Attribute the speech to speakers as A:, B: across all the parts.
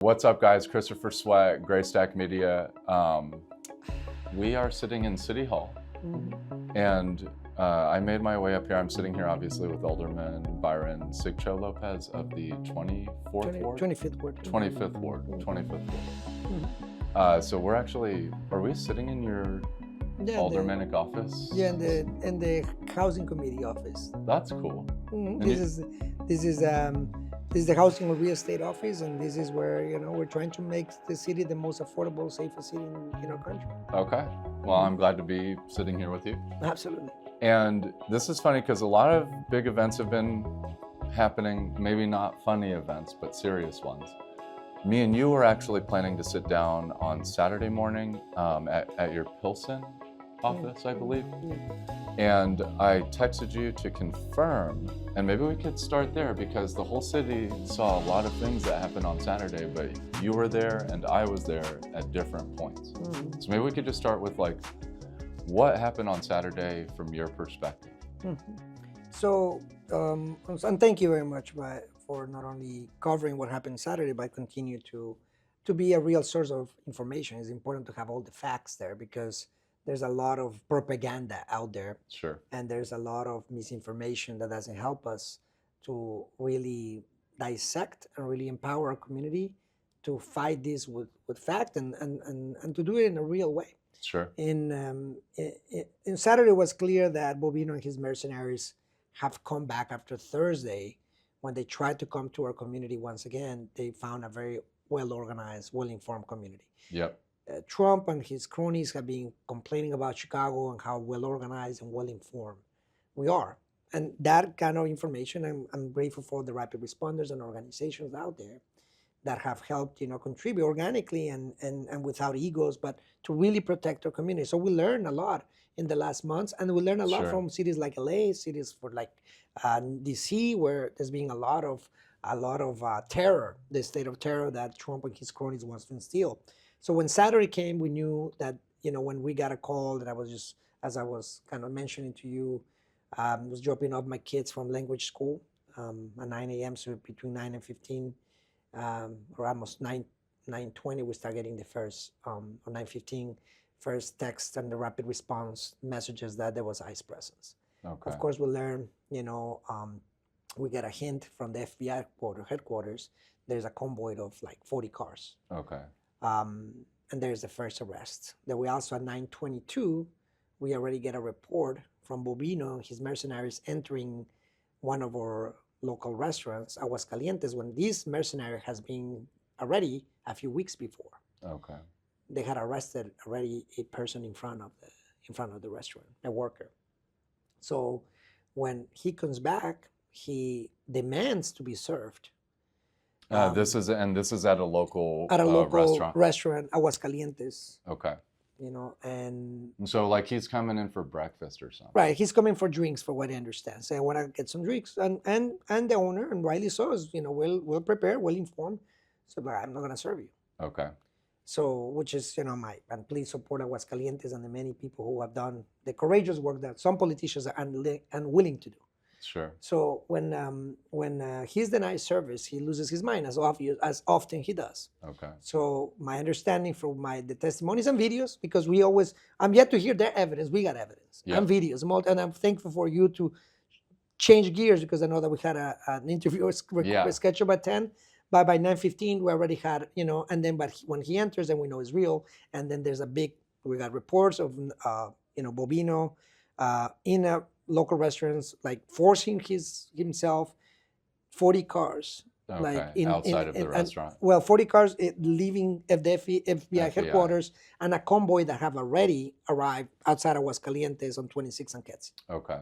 A: What's up, guys? Christopher Sweat, GrayStak Media. We are sitting in City Hall, and I made my way up here. I'm sitting here, obviously, with Alderman Byron Sigcho-Lopez of the 24th Ward?
B: 25th Ward.
A: 25th Ward. 25th Ward. So we're actually, are we sitting in your aldermanic office?
B: Yeah, in the housing committee office.
A: That's cool.
B: This is the housing and real estate office, and this is where we're trying to make the city the most affordable, safest city in our country.
A: Okay. Well, I'm glad to be sitting here with you.
B: Absolutely.
A: And this is funny because a lot of big events have been happening, maybe not funny events, but serious ones. Me and you were actually planning to sit down on Saturday morning at your Pilsen office, I believe. And I texted you to confirm, and maybe we could start there because the whole city saw a lot of things that happened on Saturday, but you were there and I was there at different points. So maybe we could just start with what happened on Saturday from your perspective.
B: So, and thank you very much for not only covering what happened Saturday, but continue to be a real source of information. It's important to have all the facts there because there's a lot of propaganda out there.
A: Sure. And
B: there's a lot of misinformation that doesn't help us to really dissect and really empower our community to fight this with fact and to do it in a real way.
A: Sure.
B: In Saturday, it was clear that Bobino and his mercenaries have come back after Thursday. When they tried to come to our community once again, they found a very well-organized, well-informed community.
A: Yep.
B: Trump and his cronies have been complaining about Chicago and how well-organized and well-informed we are. And that kind of information, I'm grateful for the rapid responders and organizations out there that have helped, contribute organically and without egos, but to really protect our community. So we learned a lot in the last months, and we learned a lot from cities like LA, cities like DC, where there's been a lot of terror, the state of terror that Trump and his cronies wants to instill. So when Saturday came, we knew that, when we got a call that I was just, as I was kind of mentioning to you, was dropping off my kids from language school at 9 a.m. So between 9 and 15, or almost 9:20, we start getting the first, or 9:15, first text and the rapid response messages that there was ICE presence.
A: Okay.
B: Of course, we learned, we get a hint from the FBI headquarters, there's a convoy of 40 cars.
A: Okay.
B: And there's the first arrest. Then we also at 9:22, we already get a report from Bobino and his mercenaries entering one of our local restaurants, Aguascalientes, when this mercenary has been already a few weeks before. Okay. They had arrested already a person in front of the restaurant, a worker. So when he comes back, he demands to be served.
A: This is at a local
B: restaurant, Aguascalientes.
A: Okay.
B: And
A: so he's coming in for breakfast or something.
B: Right, he's coming for drinks, for what I understand. So I want to get some drinks, and the owner, and rightly so, is well prepared, well informed. So I'm not gonna serve you. Okay. So which is and please support Aguascalientes and the many people who have done the courageous work that some politicians are unwilling to do. Sure. So when he's denied service, he loses his mind, as often he does. Okay. So my understanding from the testimonies and videos, because I'm yet to hear their evidence. We got evidence and videos, and I'm thankful for you to change gears, because I know that we had an interview scheduled by 10, but by 9:15 we already had and then when he enters, then we know it's real, and then we got reports of Bobino in a local restaurants, forcing himself 40 cars.
A: Okay. Outside of the restaurant.
B: 40 cars leaving FBI headquarters, and a convoy that have already arrived outside of Aguascalientes on 26 and Ketsi. Okay.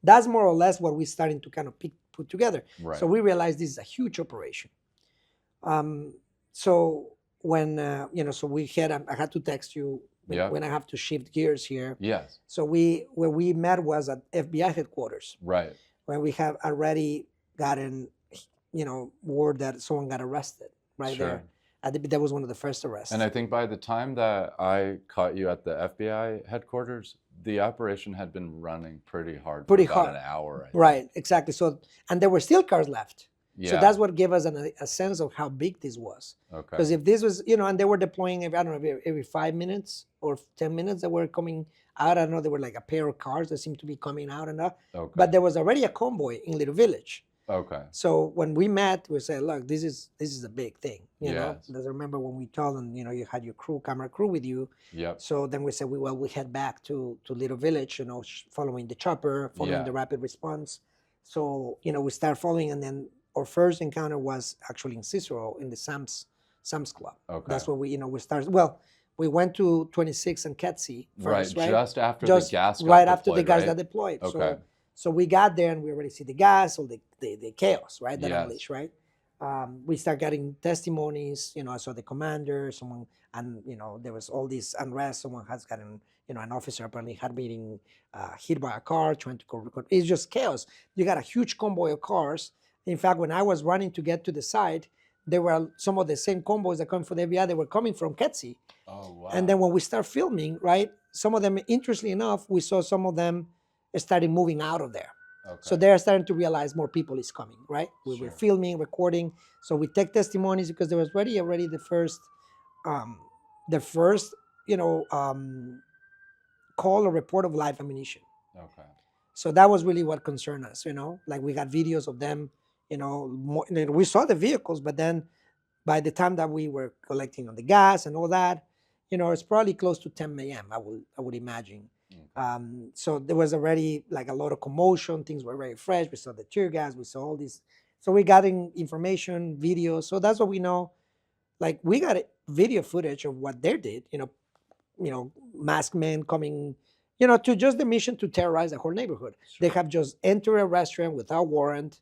B: That's more or less what we're starting to kind of put together. Right. So we realized this is a huge operation. So when, so I had to text you when I have to shift gears here. Yes. So where we met was at FBI headquarters. Right. Where we have already gotten, word that someone got arrested there. That was one of the first arrests.
A: And I think by the time that I caught you at the FBI headquarters, the operation had been running pretty hard for about an hour.
B: Right, exactly. So, and there were still cars left. So
A: Yeah.
B: that's what gave us a sense of how big this was.
A: Okay.
B: Because if this was, and they were deploying every, I don't know, every 5 minutes or 10 minutes that were coming out. I don't know, there were like a pair of cars that seemed to be coming out and that.
A: Okay.
B: But there was already a convoy in Little Village.
A: Okay.
B: So when we met, we said, look, this is a big thing. You know,
A: Yes.
B: I remember when we told them, you had your camera crew with you.
A: Yep.
B: So then we said, we head back to Little Village, following the chopper, following the rapid response. So, we start following, and then our first encounter was actually in Cicero in the Sam's Club.
A: Okay.
B: That's where we started. Well, we went to 26 and Kedzie first, right?
A: Just after the gas got
B: right
A: deployed,
B: after the gas
A: right?
B: got deployed.
A: Okay.
B: So we got there and we already see the gas, all the chaos, right? That
A: Yes.
B: unleashed, right? We start getting testimonies, I saw the commander, someone, and, there was all this unrest. Someone has gotten, an officer apparently had been hit by a car trying to record. It's just chaos. You got a huge convoy of cars. In fact, when I was running to get to the site, there were some of the same convoys that come from the FBI. They were coming from Kedzie.
A: Oh, wow.
B: And then when we start filming, right, some of them, interestingly enough, we saw some of them started moving out of there.
A: Okay.
B: So they're starting to realize more people is coming, right? We were
A: Sure.
B: filming, recording. So we take testimonies because there was already the first, call or report of live ammunition.
A: Okay.
B: So that was really what concerned us, like we got videos of them, we saw the vehicles, but then by the time that we were collecting on the gas and all that, it's probably close to 10 a.m. I would imagine. So there was already like a lot of commotion. Things were very fresh. We saw the tear gas. We saw all this. So we got information, videos. So that's what we know. Like we got video footage of what they did. Masked men coming, to just the mission to terrorize the whole neighborhood.
A: Sure.
B: They have just entered a restaurant without warrant,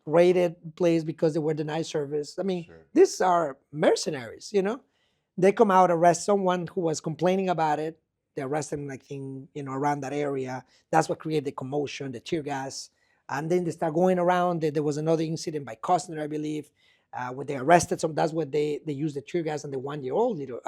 B: raided place because they were denied service. I mean,
A: Sure.
B: These are mercenaries. They come out, arrest someone who was complaining about it. They arrest them, like around that area. That's what created the commotion, the tear gas. And then they start going around. There was another incident by Costner, I believe, where they arrested some. That's where they used the tear gas on the 1-year-old little.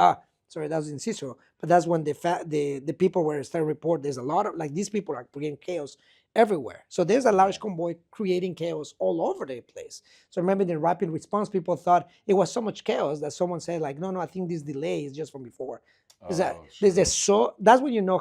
B: Sorry, that was in Cicero. But that's when the people were starting to report. There's a lot of, like, these people are creating chaos everywhere. So there's a large convoy creating chaos all over the place. So remember the rapid response, people thought it was so much chaos that someone said, like, no, I think this delay is just from before. That's when you know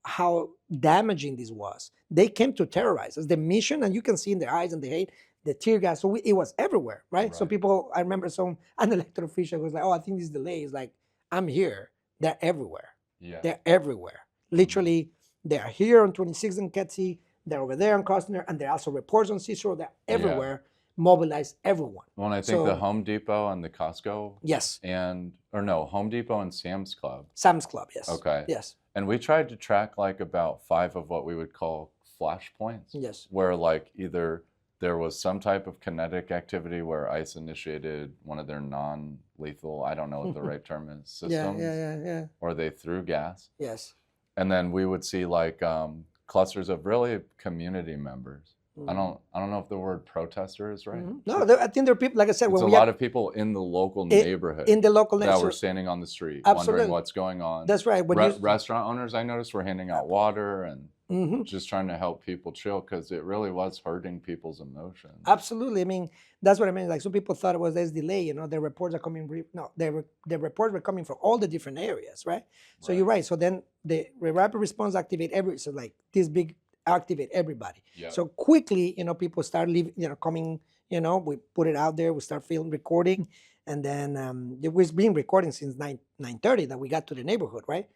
B: how damaging this was. They came to terrorize us. The mission, and you can see in their eyes and the hate, the tear gas. So it was everywhere, right? So people, I remember an elected official was like, "Oh, I think this delay is like, I'm here." They're everywhere.
A: Yeah.
B: They're everywhere. Literally, they are here on 26th and Kedzie. They're over there on Costner, and there are also reports on Cicero. They're everywhere. Mobilize everyone.
A: Well, and I think the Home Depot and the Costco.
B: Yes.
A: Home Depot and Sam's Club.
B: Sam's Club, yes.
A: Okay.
B: Yes.
A: And we tried to track like about 5 of what we would call flashpoints.
B: Yes.
A: Where like either there was some type of kinetic activity where ICE initiated one of their non-lethal, I don't know what the right term is, systems.
B: Yeah.
A: Or they threw gas.
B: Yes.
A: And then we would see like clusters of really community members. I don't know if the word protester is right.
B: No, I think there are people, like I said,
A: it's a lot of people in the local neighborhood.
B: In the local
A: that
B: neighborhood.
A: were standing on the street,
B: Absolutely.
A: wondering what's going on.
B: That's right.
A: Restaurant owners, I noticed, were handing out water and just trying to help people chill because it really was hurting people's emotions.
B: Absolutely. I mean, that's what I mean. Like some people thought it was this delay. The reports are coming. The reports were coming from all the different areas, right? So you're right. So then the rapid response activate so like this big activate everybody. Yep. So quickly, people start leaving, coming, we put it out there, we start recording, and then it was being recording since 9:30 that we got to the neighborhood, right?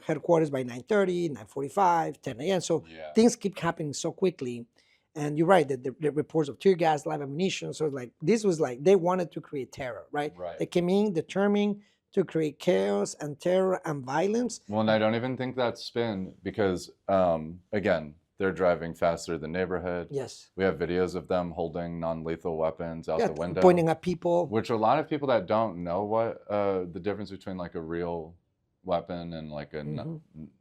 B: Headquarters by 9:30, 9:45, 10 a.m. So things keep happening so quickly. And you're right, the reports of tear gas, live ammunition. So this was like, they wanted to create terror, right? They came in determined to create chaos and terror and violence.
A: Well, and I don't even think that's spin because, again, they're driving fast through the neighborhood.
B: Yes.
A: We have videos of them holding non-lethal weapons out the window.
B: Pointing at people.
A: Which a lot of people that don't know what the difference between like a real weapon and like a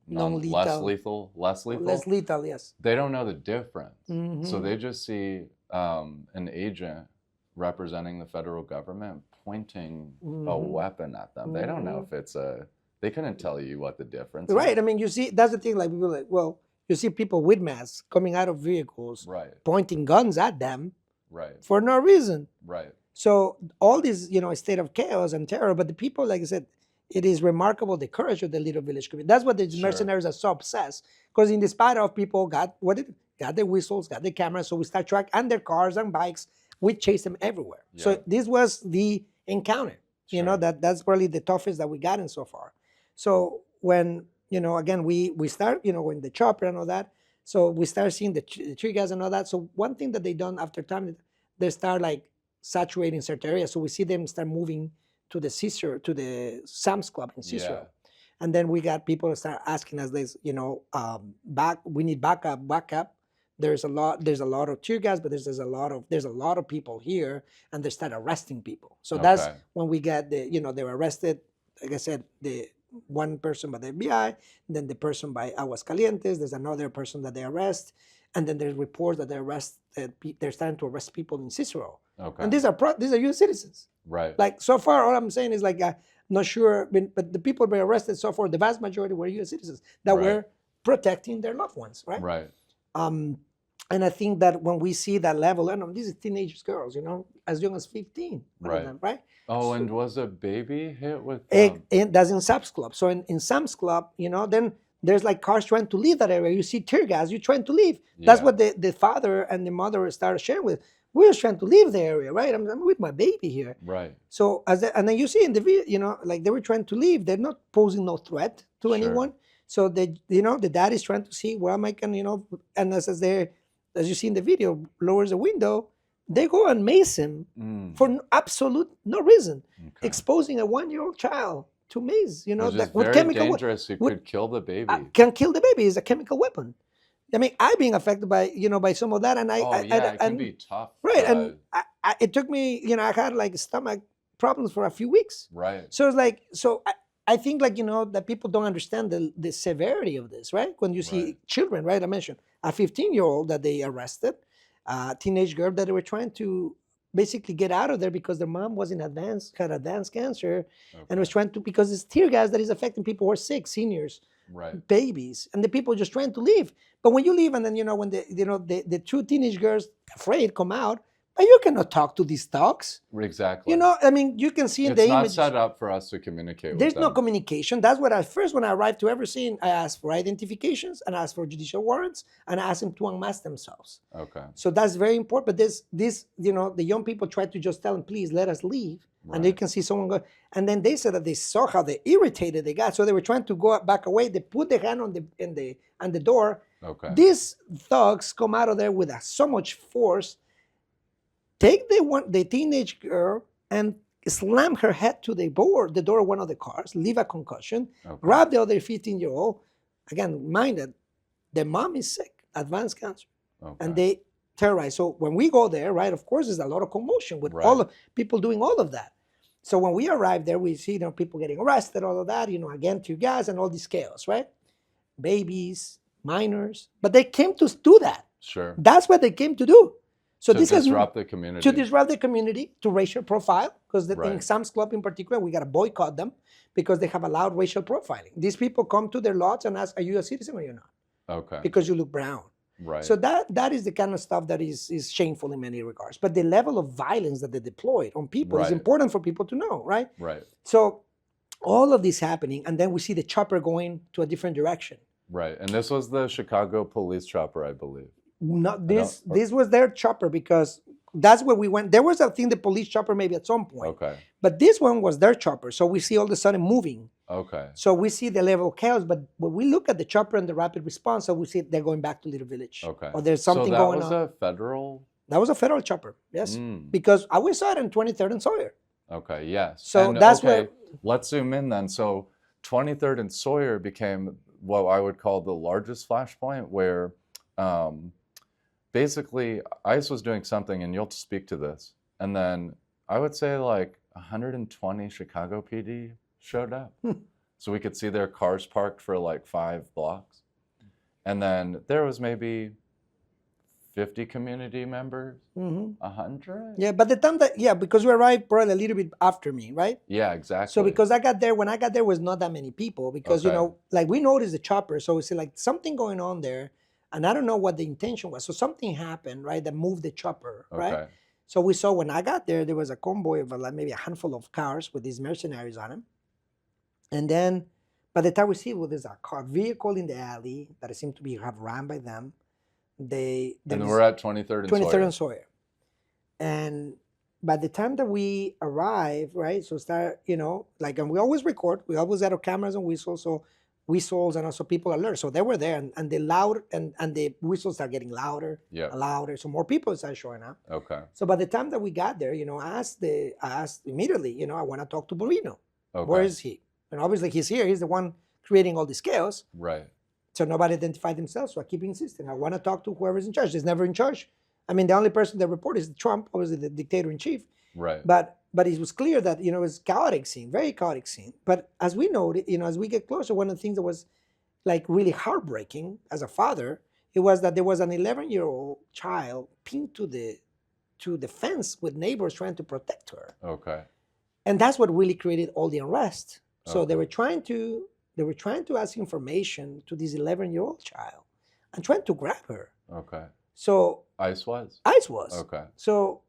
B: non-lethal.
A: Less lethal,
B: yes.
A: They don't know the difference. So they just see an agent representing the federal government pointing a weapon at them. They don't know if it's they couldn't tell you what the difference is.
B: Right. I mean, you see, that's the thing. Like people are like, well, You see people with masks coming out of vehicles,
A: Right.
B: pointing guns at them
A: Right.
B: for no reason.
A: Right.
B: So all this, state of chaos and terror. But the people, like I said, it is remarkable the courage of the little village community. That's what the
A: Sure.
B: mercenaries are so obsessed. Because in spite of people got got the whistles, got the cameras, so we start track and their cars and bikes. We chase them everywhere.
A: Yeah.
B: So this was the encounter.
A: Sure.
B: That's probably the toughest that we gotten so far. So when again we start when the chopper and all that. So we start seeing the tree gas and all that. So one thing that they done after time, they start like saturating certain areas. So we see them start moving to the Sam's Club in Cicero.
A: Yeah.
B: And then we got people start asking us this, we need backup. There's a lot of tear gas, but there's a lot of people here, and they start arresting people. So that's
A: Okay.
B: when we get they were arrested. Like I said, the one person by the FBI, then the person by Aguascalientes. There's another person that they arrest, and then there's reports that they're starting to arrest people in Cicero.
A: Okay.
B: And these are U.S. citizens.
A: Right.
B: Like so far, all I'm saying is like not sure, but the people were arrested so far. The vast majority were U.S. citizens that
A: Right.
B: were protecting their loved ones, right?
A: Right.
B: And I think that when we see that level, and these are teenage girls, as young as 15, one of
A: Right.
B: them, right?
A: Oh, and was a baby hit with?
B: And that's in Sam's Club. So in Sam's Club, then there's like cars trying to leave that area. You see tear gas, you're trying to leave. That's
A: Yeah.
B: what the father and the mother started sharing with. We're just trying to leave the area, right? I'm with my baby here.
A: Right.
B: So and then you see in the video, like they were trying to leave. They're not posing no threat to
A: Sure.
B: anyone. So the dad is trying to see where am I can, and as you see in the video, lowers the window. They go and mace him for absolute no reason,
A: Okay.
B: exposing a 1-year-old child to mace.
A: Which is
B: That with
A: very
B: chemical
A: dangerous. You could kill the baby.
B: can kill the baby. It's a chemical weapon. I mean, I being affected by by some of that, and
A: it can be tough.
B: right, and it took me, I had like stomach problems for a few weeks.
A: Right.
B: So it's like, I think like, that people don't understand the severity of this, right? When you see
A: Right.
B: children, right? I mentioned a 15-year-old that they arrested, a teenage girl that they were trying to basically get out of there because their mom was had advanced cancer, and was trying to, because it's tear gas that is affecting people who are sick, seniors,
A: Right.
B: babies, and the people just trying to leave. But when you leave, and then when the two teenage girls afraid come out, but you cannot talk to these dogs.
A: Exactly.
B: I mean, you can see in
A: It's
B: the
A: not
B: image.
A: set up for us to communicate
B: There's
A: with
B: no
A: them.
B: communication. That's what when I arrived to every scene, I asked for identifications and asked for judicial warrants and I asked them to unmask themselves.
A: Okay.
B: So that's very important. But this the young people tried to just tell them, please let us leave. And you
A: Right.
B: can see someone go. And then they said that they saw how they irritated they got. So they were trying to go back away. They put their hand on the door.
A: Okay.
B: These thugs come out of there with so much force, take the teenage girl and slam her head to the door of one of the cars, leave a concussion,
A: Okay.
B: grab the other 15-year-old. Again, mind that the mom is sick, advanced cancer,
A: Okay.
B: and they terrorize. So when we go there, right, of course, there's a lot of commotion with
A: Right.
B: all of people doing all of that. So when we arrive there, we see people getting arrested, all of that, again, tear gas and all this chaos, right? Babies, minors, but they came to do that.
A: Sure.
B: That's what they came to do. So
A: To
B: this is
A: disrupt the community.
B: to disrupt the community, to racial profile, because in
A: Right.
B: Sam's Club in particular, we got to boycott them because they have allowed racial profiling. These people come to their lots and ask, are you a citizen or you're not?
A: Okay.
B: Because you look brown.
A: Right.
B: So that is the kind of stuff that is shameful in many regards. But the level of violence that they deployed on people is
A: Right.
B: important for people to know, right?
A: Right.
B: So all of this happening, and then we see the chopper going to a different direction.
A: Right. And this was the Chicago police chopper, I believe.
B: Not this was their chopper because that's where we went. There was I think the police chopper maybe at some point.
A: Okay.
B: But this one was their chopper. So we see all of a sudden moving.
A: Okay.
B: So we see the level of chaos. But when we look at the chopper and the rapid response, so we see they're going back to Little Village.
A: Okay.
B: Or there's something
A: so
B: going
A: that
B: on.
A: was a federal.
B: That was a federal chopper, yes.
A: Mm.
B: Because I saw it in 23rd and Sawyer.
A: Okay. Yes.
B: So
A: And,
B: that's
A: okay,
B: where.
A: Let's zoom in then. So 23rd and Sawyer became what I would call the largest flashpoint, where basically ICE was doing something, and you'll speak to this, and then I would say like 120 Chicago PD showed up. So we could see their cars parked for like 5 blocks. And then there was maybe 50 community members, 100.
B: Yeah, but the time that because you arrived probably a little bit after me, right?
A: Yeah, exactly.
B: So because I got there, when I got there was not that many people because
A: Okay.
B: like we noticed the chopper, so we see like something going on there, and I don't know what the intention was. So something happened, right, that moved the chopper, right?
A: Okay.
B: So we saw when I got there was a convoy of like maybe a handful of cars with these mercenaries on them, and then by the time we see, well, there's a vehicle in the alley that seemed to be have run by them.
A: And we're at 23rd and
B: 23rd
A: Sawyer.
B: and Sawyer. And by the time that we arrive, right, so start, like, and we always record, we always had our cameras and whistles, so whistles and also people alert. So they were there, and the loud, and the whistles are getting louder, louder, so more people start showing up.
A: Okay.
B: So by the time that we got there, I asked immediately, I want to talk to Bolino.
A: Okay.
B: Where is he? And obviously he's here, he's the one creating all this chaos.
A: Right.
B: So nobody identified themselves, so I keep insisting. I want to talk to whoever's in charge. He's never in charge. I mean, the only person that reported is Trump, obviously the dictator in chief.
A: Right.
B: But it was clear that it was chaotic scene, very chaotic scene. But as we know, as we get closer, one of the things that was like really heartbreaking as a father, it was that there was an 11-year-old child pinned to the fence with neighbors trying to protect her.
A: Okay.
B: And that's what really created all the unrest. So
A: Okay.
B: they were trying to ask information to this 11-year-old child and trying to grab her.
A: Okay.
B: So
A: ICE was?
B: ICE was.
A: Okay.
B: So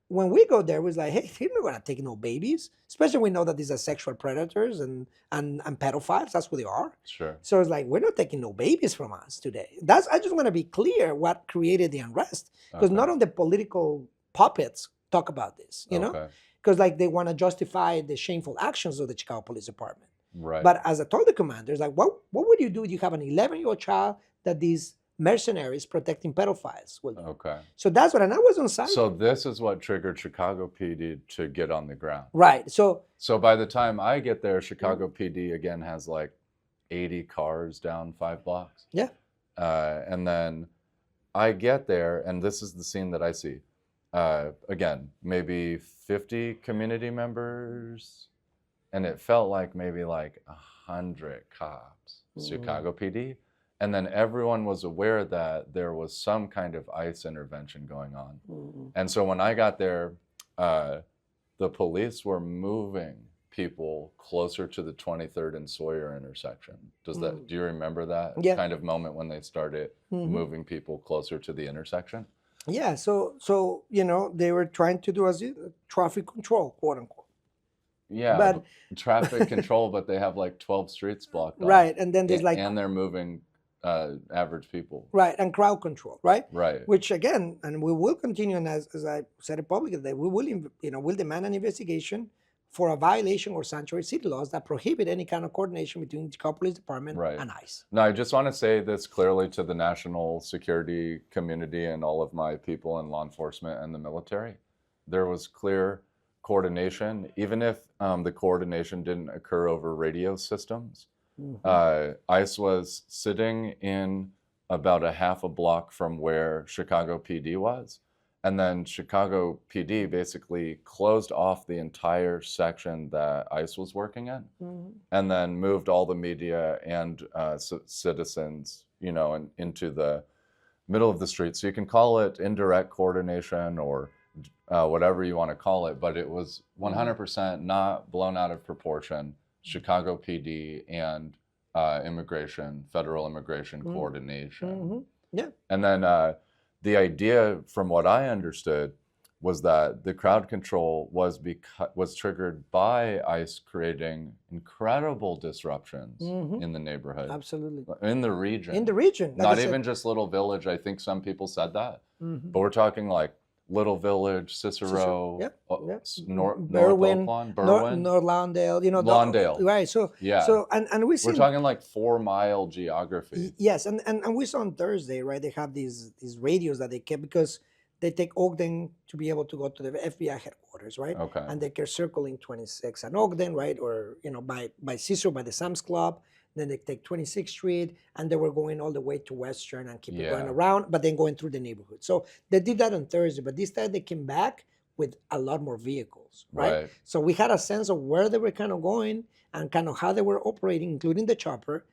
B: when we go there, it was like, hey, they're not gonna take no babies. Especially when we know that these are sexual predators and pedophiles. That's who they are.
A: Sure.
B: So it's like, we're not taking no babies from us today. I just want to be clear what created the unrest. Because
A: Okay.
B: none of the political puppets talk about this,
A: Okay.
B: Because like they want to justify the shameful actions of the Chicago Police Department.
A: Right.
B: But as I told the commanders, like, what would you do if you have an 11-year-old child that these mercenaries protecting pedophiles will do?
A: Okay.
B: So that's what, and I was on site.
A: So this is what triggered Chicago PD to get on the ground.
B: Right. So
A: by the time I get there, Chicago PD again has like 80 cars down 5 blocks.
B: Yeah.
A: And then I get there, and this is the scene that I see. Again, maybe 50 community members, and it felt like maybe like 100 cops, Chicago PD. And then everyone was aware that there was some kind of ICE intervention going on. And so when I got there, the police were moving people closer to the 23rd and Sawyer intersection. Do you remember that kind of moment when they started moving people closer to the intersection?
B: Yeah, so they were trying to do traffic control, quote unquote.
A: Yeah,
B: but
A: traffic control, but they have like 12 streets blocked off.
B: Right, and then there's
A: and they're moving average people.
B: Right, and crowd control, right?
A: Right.
B: Which again, and we will continue, and as I said it publicly, that we will, will demand an investigation for a violation or sanctuary city laws that prohibit any kind of coordination between the Chicago Police Department and ICE.
A: Now, I just want to say this clearly to the national security community and all of my people in law enforcement and the military. There was clear coordination, even if the coordination didn't occur over radio systems. ICE was sitting in about a half a block from where Chicago PD was. And then Chicago PD basically closed off the entire section that ICE was working in, and then moved all the media and citizens, into the middle of the street. So you can call it indirect coordination or whatever you want to call it, but it was 100% not blown out of proportion. Chicago PD and federal immigration coordination.
B: Yeah.
A: And then the idea, from what I understood, was that the crowd control was triggered by ICE creating incredible disruptions in the neighborhood.
B: Absolutely.
A: In the region.
B: In the region.
A: Not even just Little Village. I think some people said that. But we're talking like Little Village, Cicero, North
B: Berwyn,
A: Berwyn,
B: North Lawndale,
A: Lawndale.
B: Right. So
A: yeah.
B: So and we see,
A: we're talking like 4-mile geography.
B: Yes, and we saw on Thursday, right? They have these radios that they kept because they take Ogden to be able to go to the FBI headquarters, right?
A: Okay.
B: And they're circling 26 and Ogden, right? Or by Cicero, by the Sam's Club. Then they take 26th Street, and they were going all the way to Western and keep it going around, but then going through the neighborhood. So they did that on Thursday, but this time they came back with a lot more vehicles, right? So we had a sense of where they were kind of going and kind of how they were operating, including the chopper.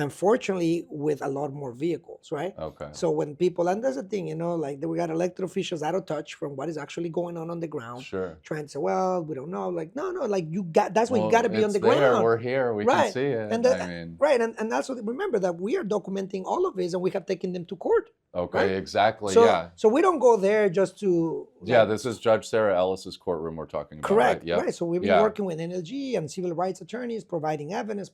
B: unfortunately with a lot more vehicles, right?
A: Okay.
B: So when people, and that's the thing, like we got elected officials out of touch from what is actually going on the ground,
A: Sure.
B: trying to say, well, we don't know. Like, no, like that's why you
A: Well,
B: got to be on
A: it's
B: the
A: there.
B: ground.
A: We're here. We can
B: Right.
A: see it.
B: And
A: I mean,
B: right. And also remember that we are documenting all of this and we have taken them to court.
A: okay,
B: right?
A: exactly.
B: So,
A: yeah.
B: so we don't go there just to.
A: Yeah, this is Judge Sarah Ellis's courtroom we're talking about.
B: Correct.
A: Right. Yep.
B: Right. So we've been
A: Yeah.
B: working with NLG and civil rights attorneys, providing evidence,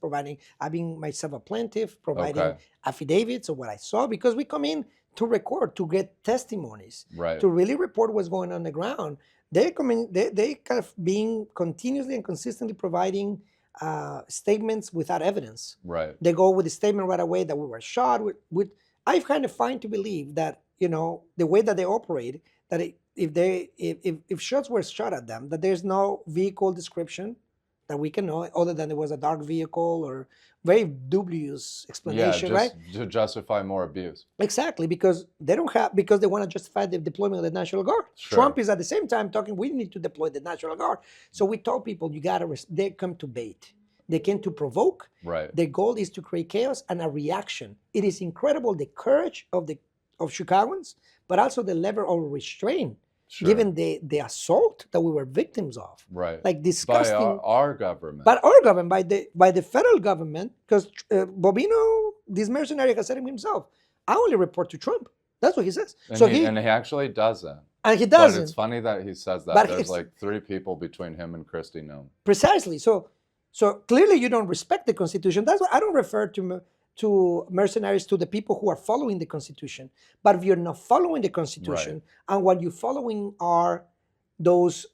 B: I've been myself a plaintiff, providing
A: Okay.
B: affidavits of what I saw, because we come in to record, to get testimonies,
A: Right.
B: to really report what's going on the ground. They come in, they kind of being continuously and consistently providing statements without evidence.
A: Right.
B: They go with the statement right away that we were shot. I kind of find to believe that, the way that they operate, that if shots were shot at them, that there's no vehicle description that we can know, other than it was a dark vehicle or very dubious explanation,
A: Yeah,
B: right?
A: just to justify more abuse.
B: Exactly, because they want to justify the deployment of the National Guard.
A: Sure.
B: Trump is at the same time talking, we need to deploy the National Guard. So we told people, they come to bait. They came to provoke.
A: Right.
B: The goal is to create chaos and a reaction. It is incredible, the courage of Chicagoans, but also the level of restraint,
A: Sure.
B: given the assault that we were victims of.
A: Right.
B: Like disgusting.
A: By our government.
B: But our government, by the federal government, because Bobino, this mercenary, has said it himself, I only report to Trump. That's what he says.
A: And he actually doesn't.
B: And he
A: But
B: doesn't.
A: it's funny that he says that.
B: But
A: There's
B: it's-
A: like 3 people between him and Christie known.
B: Precisely. So clearly you don't respect the Constitution. That's why I don't refer to mercenaries, to the people who are following the Constitution. But if you're not following the Constitution, and what you're following are those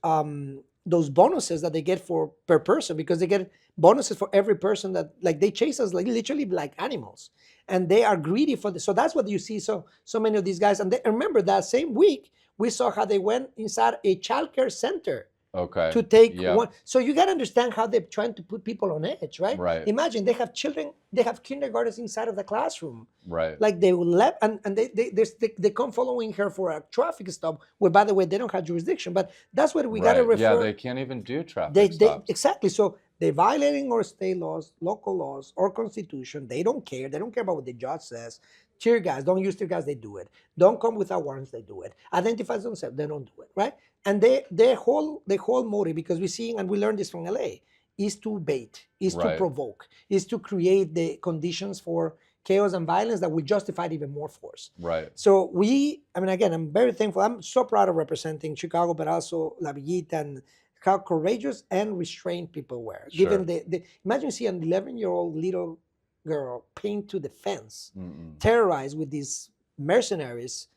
B: bonuses that they get per person, because they get bonuses for every person that, like, they chase us like literally like animals, and they are greedy for this. So that's what you see. So many of these guys, and remember that same week we saw how they went inside a childcare center.
A: Okay.
B: To take
A: Yep.
B: one. So you got to understand how they're trying to put people on edge, right?
A: Right.
B: Imagine they have children, they have kindergartners inside of the classroom.
A: Right.
B: Like they will and they come following her for a traffic stop, where, by the way, they don't have jurisdiction. But that's what we got to
A: Right.
B: refer.
A: Yeah, they can't even do traffic
B: They
A: stops.
B: exactly. So they're violating our state laws, local laws, or Constitution. They don't care. They don't care about what the judge says. Tear gas, don't use tear gas, they do it. Don't come without warrants, they do it. Identify themselves, they don't do it, right? And their whole motive, because we see, and we learned this from LA, is to bait, is to
A: Right.
B: provoke, is to create the conditions for chaos and violence that will justify even more force.
A: Right.
B: So again, I'm very thankful. I'm so proud of representing Chicago, but also La Villita, and how courageous and restrained people were.
A: Sure.
B: Given imagine see an 11-year-old little girl pinned to the fence, terrorized with these mercenaries,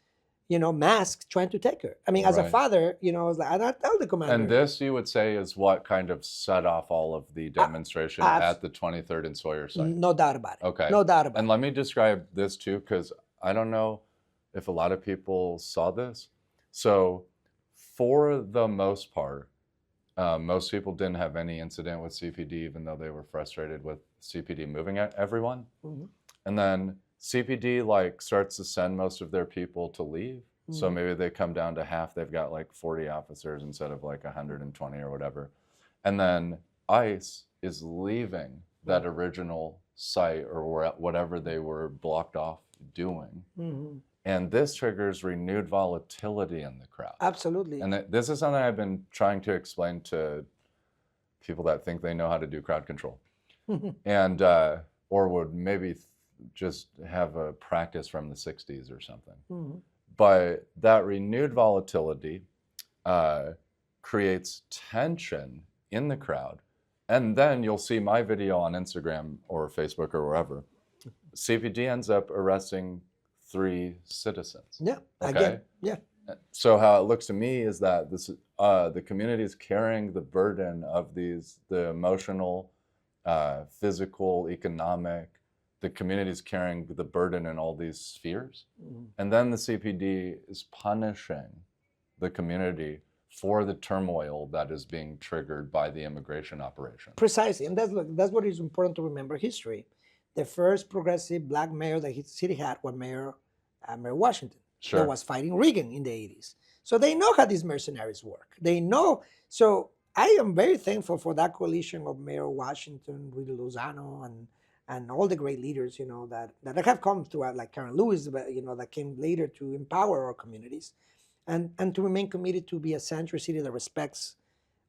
B: masked, trying to take her. I mean, as a
A: Right.
B: father, I was like, I tell the commander.
A: And this, you would say, is what kind of set off all of the demonstration at the 23rd and Sawyer site?
B: No doubt about it.
A: Okay.
B: No doubt about
A: And let me describe this too, because I don't know if a lot of people saw this. So for the most part, most people didn't have any incident with CPD, even though they were frustrated with CPD moving at everyone.
B: Mhm.
A: And then CPD starts to send most of their people to leave. So
B: Mhm.
A: maybe they come down to half. They've got like 40 officers instead of like 120 or whatever. And then ICE is leaving that original site or whatever they were blocked off doing.
B: Mhm.
A: And this triggers renewed volatility in the crowd.
B: Absolutely.
A: And this is something I've been trying to explain to people that think they know how to do crowd control, and or would maybe just have a practice from the 60s or something.
B: Mhm.
A: But that renewed volatility creates tension in the crowd. And then you'll see my video on Instagram or Facebook or wherever. CPD ends up arresting 3 citizens.
B: Yeah.
A: Okay.
B: Again. Yeah.
A: So how it looks to me is that the community is carrying the burden of the emotional, physical, economic. The community is carrying the burden in all these spheres, and then the CPD is punishing the community for the turmoil that is being triggered by the immigration operation.
B: Precisely, and that's what is important to remember history. The first progressive black mayor that his city had was Mayor Washington.
A: Sure.
B: That was fighting Reagan in the 80s. So they know how these mercenaries work. They know. So I am very thankful for that coalition of Mayor Washington, Rudy Lozano, and all the great leaders, that have come throughout, like Karen Lewis, that came later to empower our communities, and to remain committed to be a sanctuary city that respects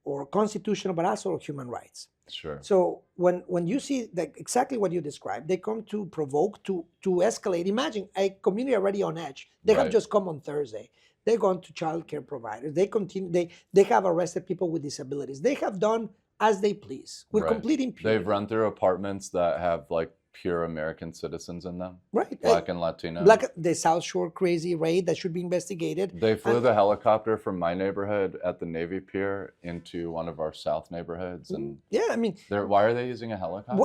B: or constitutional, but also human rights.
A: Sure.
B: So when you see that exactly what you described, they come to provoke, to escalate. Imagine a community already on edge. They have
A: Right.
B: just come on Thursday. They've gone to child care providers. They continue. They have arrested people with disabilities. They have done as they please with
A: Right.
B: complete impunity.
A: They've run through apartments that have like pure American citizens in them,
B: Right.
A: Black and Latino.
B: The South Shore crazy raid that should be investigated.
A: They flew the helicopter from my neighborhood at the Navy Pier into one of our South neighborhoods, and
B: Yeah, I mean,
A: why are they using a helicopter?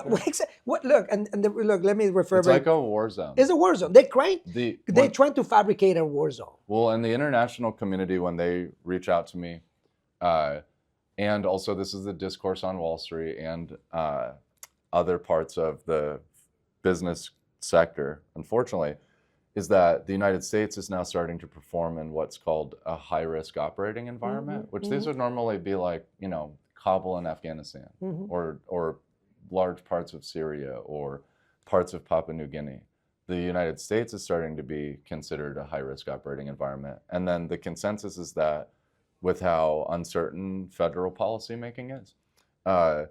B: Look, let me refer.
A: It's like a war zone.
B: It's a war zone. They're trying to fabricate a war zone.
A: Well, in the international community, when they reach out to me, and also this is the discourse on Wall Street and other parts of the business sector, unfortunately, is that the United States is now starting to perform in what's called a high-risk operating environment, which these would normally be like, Kabul in Afghanistan, or large parts of Syria, or parts of Papua New Guinea. The United States is starting to be considered a high-risk operating environment. And then the consensus is that with how uncertain federal policymaking is, our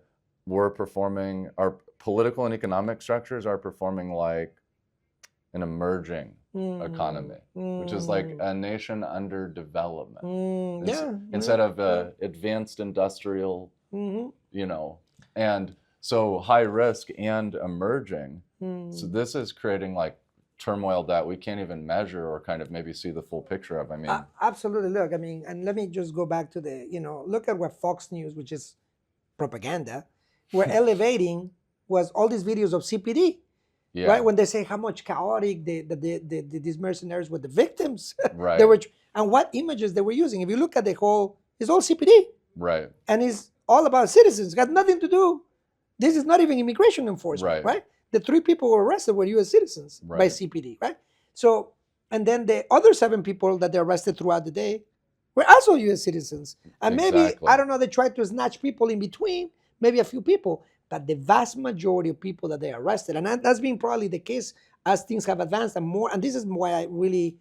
A: political and economic structures are performing like an emerging economy, which is like a nation under development. Instead of advanced industrial, and so high risk and emerging. So this is creating like turmoil that we can't even measure or kind of maybe see the full picture of. I mean,
B: absolutely. Look, I mean, and let me just go back to look at what Fox News, which is propaganda, were elevating was all these videos of CPD.
A: Yeah.
B: Right, when they say how much chaotic these mercenaries were the victims,
A: Right.
B: They were, and what images they were using. If you look at it's all CPD,
A: right,
B: and it's all about citizens. Got nothing to do. This is not even immigration enforcement, right? The 3 people who were arrested were U.S. citizens by CPD, right? So, and then the other 7 people that they arrested throughout the day were also U.S. citizens, and maybe I don't know. They tried to snatch people in between, maybe a few people. But the vast majority of people that they arrested, and that's been probably the case as things have advanced and more. And this is why I really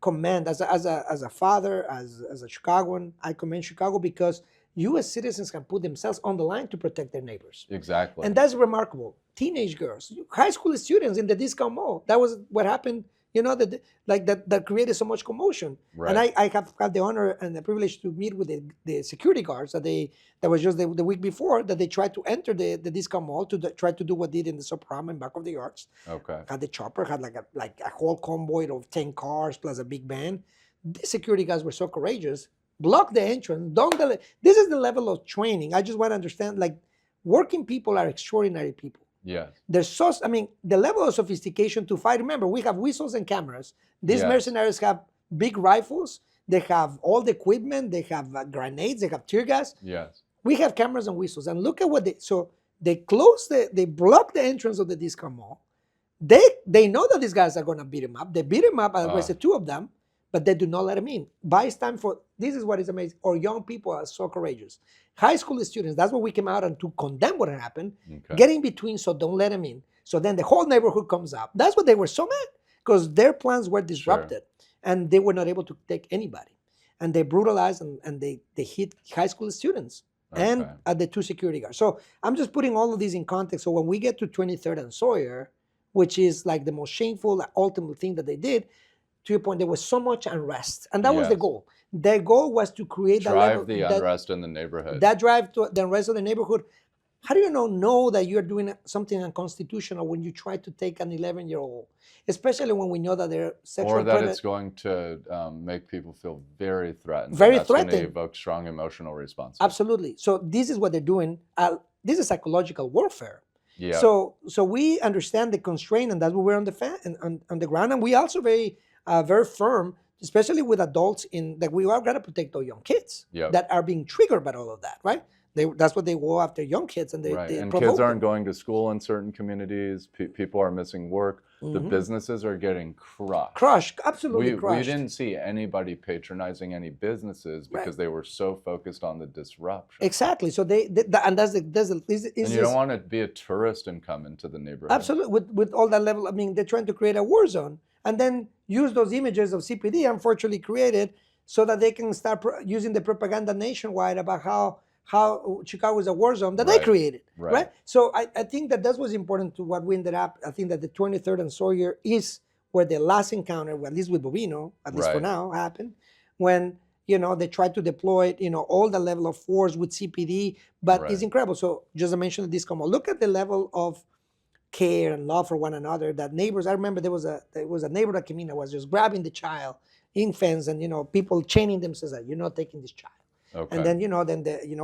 B: commend, as a father, as a Chicagoan, I commend Chicago, because U.S. citizens can put themselves on the line to protect their neighbors.
A: Exactly.
B: And that's remarkable. Teenage girls, high school students in the discount mall. That was what happened. That created so much commotion.
A: Right.
B: And I have had the honor and the privilege to meet with the security guards that was just the week before, that they tried to enter the discount mall to try to do what they did in the Soprano in back of the arts. Okay. Had the chopper, had like a whole convoy of 10 cars plus a big band. The security guys were so courageous, blocked the entrance. This is the level of training. I just want to understand, like, working people are extraordinary people.
A: Yes.
B: The level of sophistication to fight. Remember, we have whistles and cameras. These mercenaries have big rifles. They have all the equipment. They have grenades. They have tear gas.
A: Yes.
B: We have cameras and whistles. And look at what they block the entrance of the discount mall. They know that these guys are going to beat him up. They beat him up. I arrested 2 of them, but they do not let him in. Buys time for. This is what is amazing. Our young people are so courageous. High school students, that's what we came out and to condemn what happened. Okay. Get in between, so don't let them in. So then the whole neighborhood comes up. That's what they were so mad, because their plans were disrupted, and they were not able to take anybody. And they brutalized and they hit high school students and the 2 security guards. So I'm just putting all of these in context. So when we get to 23rd and Sawyer, which is like the most shameful, ultimate thing that they did, to your point, there was so much unrest, and that was the goal. Their goal was to create
A: the unrest in the neighborhood.
B: That drive to the unrest of the neighborhood. How do you know that you're doing something unconstitutional when you try to take an 11-year-old, especially when we know that they're sexual
A: or that it's going to make people feel very threatened.
B: Threatened.
A: Going to evoke strong emotional responses.
B: Absolutely. So this is what they're doing. This is psychological warfare.
A: Yeah.
B: So we understand the constraint, and that's what we're on the ground, and we also very firm, especially with adults, in that we are going to protect our young kids that are being triggered by all of that, right? That's what they go after, young kids, and they
A: and kids aren't going to school in certain communities. People are missing work. The businesses are getting crushed.
B: Crushed, absolutely
A: We
B: crushed.
A: didn't see anybody patronizing any businesses because they were so focused on the disruption.
B: Exactly. So and that's the
A: And you don't want to be a tourist and come into the neighborhood.
B: absolutely with all that level. I mean, they're trying to create a war zone and then use those images of CPD, unfortunately created, so that they can start using the propaganda nationwide about how Chicago is a war zone that they created, right? So I think that was important to what we ended up. I think that the 23rd and Sawyer is where the last encounter, well, at least with Bovino, at least for now, happened, when they tried to deploy all the level of force with CPD, but it's incredible. So just to mention this, look at the level of care and love for one another that neighbors. I remember there was a neighbor that came in that was just grabbing the child, infants, and people chaining themselves that you're not taking this child. Okay. And then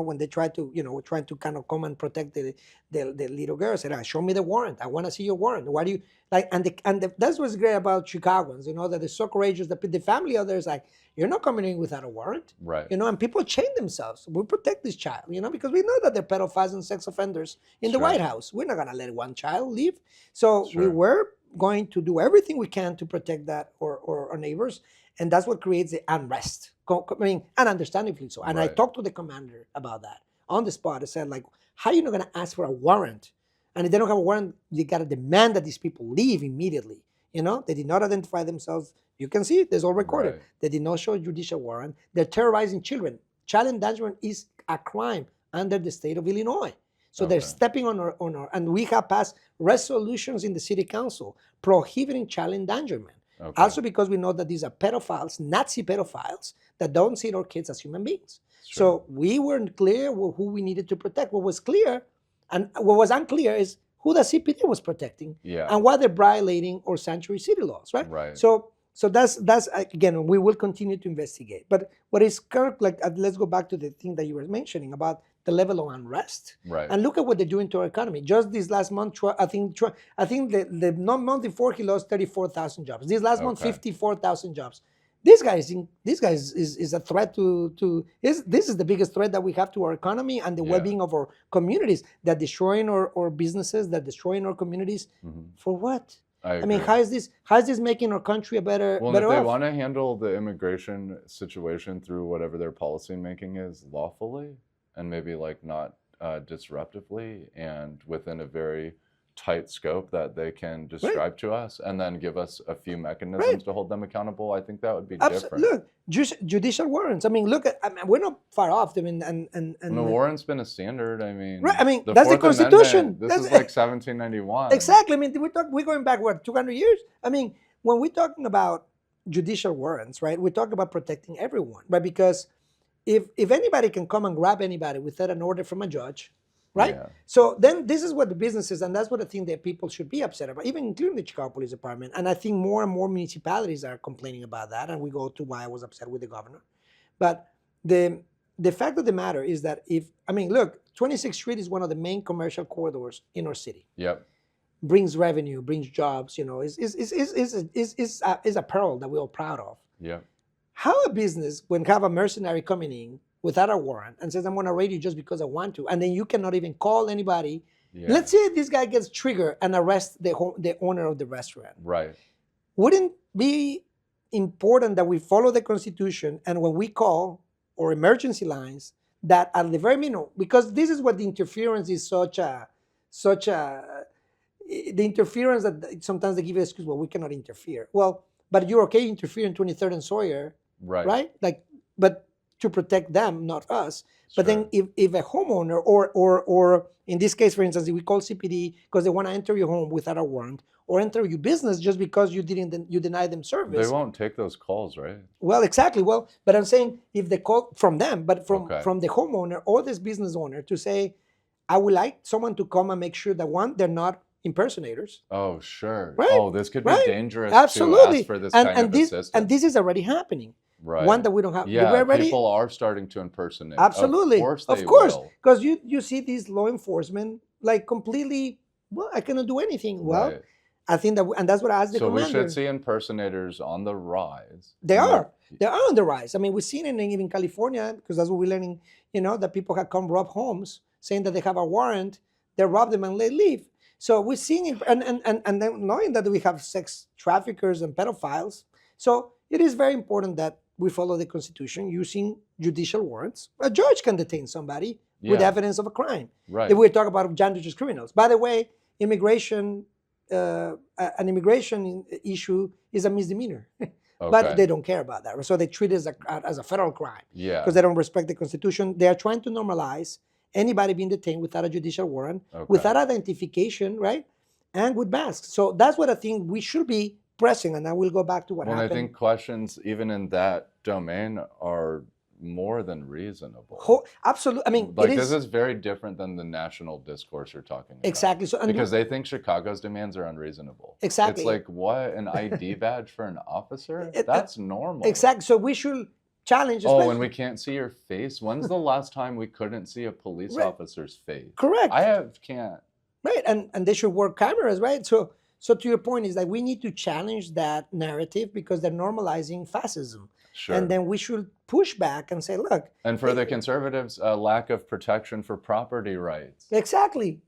B: when they try to trying to kind of come and protect the little girl, said, "Show me the warrant. I want to see your warrant. Why do you like?" And that's what's great about Chicagoans, that they're so courageous. The family out there is like, "You're not coming in without a warrant," right? And people chain themselves. We protect this child, because we know that they're pedophiles and sex offenders in the White House. We're not gonna let one child leave. So we were going to do everything we can to protect that or our neighbors. And that's what creates the unrest. And understandably so. And I talked to the commander about that on the spot. I said, how are you not going to ask for a warrant? And if they don't have a warrant, you got to demand that these people leave immediately. They did not identify themselves. You can see it. There's all recorded. Right. They did not show a judicial warrant. They're terrorizing children. Child endangerment is a crime under the state of Illinois. So they're stepping on our, and we have passed resolutions in the city council prohibiting child endangerment. Okay. Also because we know that these are pedophiles, Nazi pedophiles, that don't see our kids as human beings. So we weren't clear who we needed to protect. What was clear, and what was unclear is who the CPD was protecting and why they're violating our sanctuary city laws, right? So that's again, we will continue to investigate. But what is current, let's go back to the thing that you were mentioning about the level of unrest, and look at what they're doing to our economy. Just this last month, I think the month before he lost 34,000 jobs. This last month, 54,000 jobs. This guy is a threat this is the biggest threat that we have to our economy and the well-being of our communities. They're destroying our businesses. They're destroying our communities. For what? I mean, how is this making our country a better
A: if they want to handle the immigration situation through whatever their policy making is lawfully, and maybe not disruptively, and within a very tight scope that they can describe to us, and then give us a few mechanisms to hold them accountable, I think that would be different. Look,
B: judicial warrants. I mean, we're not far off. I mean, and
A: the warrant's been a standard. I mean,
B: I mean, that's the Constitution.
A: This is like 1791.
B: Exactly. I mean, we're going back 200 years. I mean, when we're talking about judicial warrants, right? We talk about protecting everyone, right? Because if anybody can come and grab anybody without an order from a judge, right? Yeah. So then this is what the businesses, and that's what I think that people should be upset about, even including the Chicago Police Department. And I think more and more municipalities are complaining about that, and we go to why I was upset with the governor. But the fact of the matter is that look, 26th Street is one of the main commercial corridors in our city.
A: Yep.
B: Brings revenue, brings jobs, is a pearl that we're all proud of.
A: Yeah.
B: How a business, when have a mercenary coming in without a warrant and says, I'm going to raid you just because I want to, and then you cannot even call anybody. Yeah. Let's say this guy gets triggered and arrests the owner of the restaurant.
A: Right.
B: Wouldn't be important that we follow the Constitution, and when we call or emergency lines, that at the very minimum, because this is what the interference is the interference that sometimes they give you an excuse, well, we cannot interfere. Well, but you're okay interfering 23rd and Sawyer, right? But to protect them, not us. But then if a homeowner or in this case, for instance, if we call CPD because they want to enter your home without a warrant or enter your business just because you denied them service.
A: They won't take those calls, right?
B: Well, exactly. Well, but I'm saying if they call from them, but from the homeowner or this business owner to say, I would like someone to come and make sure that they're not impersonators.
A: Oh, sure.
B: Right?
A: Oh, this could be dangerous.
B: Absolutely.
A: To ask for this kind of assistance.
B: And this is already happening.
A: Right.
B: One that we don't have.
A: Yeah, people are starting to impersonate.
B: Absolutely.
A: Of course.
B: Because you see these law enforcement completely, well, I cannot do anything. Well, I think that, and that's what I asked the commander.
A: So we should see impersonators on the rise.
B: They are on the rise. I mean, we've seen it in California, because that's what we're learning, that people have come rob homes saying that they have a warrant, they rob them and they leave. So we're seeing it, and then knowing that we have sex traffickers and pedophiles. So it is very important that we follow the Constitution using judicial warrants. A judge can detain somebody with
A: Yeah.
B: evidence of a crime.
A: Right.
B: If we talk about dangerous criminals. By the way, immigration, an immigration issue is a misdemeanor,
A: Okay.
B: but they don't care about that. So they treat it as a federal crime
A: Yeah.
B: because they don't respect the Constitution. They are trying to normalize anybody being detained without a judicial warrant,
A: Okay.
B: without identification, right? And with masks. So that's what I think we should be pressing. And I will go back to what
A: Well,
B: happened.
A: I think questions even in that domain are more than reasonable.
B: Absolutely. I mean,
A: Like, this is very different than the national discourse you're talking about.
B: Exactly. So, and
A: Because they think Chicago's demands are unreasonable.
B: Exactly.
A: It's like, what? An ID badge for an officer?
B: It-
A: That's normal.
B: exactly. So we should challenge.
A: Oh, and
B: especially-
A: we can't see your face? When's the last time we couldn't see a police
B: Right.
A: officer's face?
B: Correct.
A: Can't.
B: Right, and they should work cameras, right? So to your point is that we need to challenge that narrative because they're normalizing fascism,
A: Sure.
B: and then we should push back and say, look,
A: And for the conservatives, a lack of protection for property rights.
B: exactly,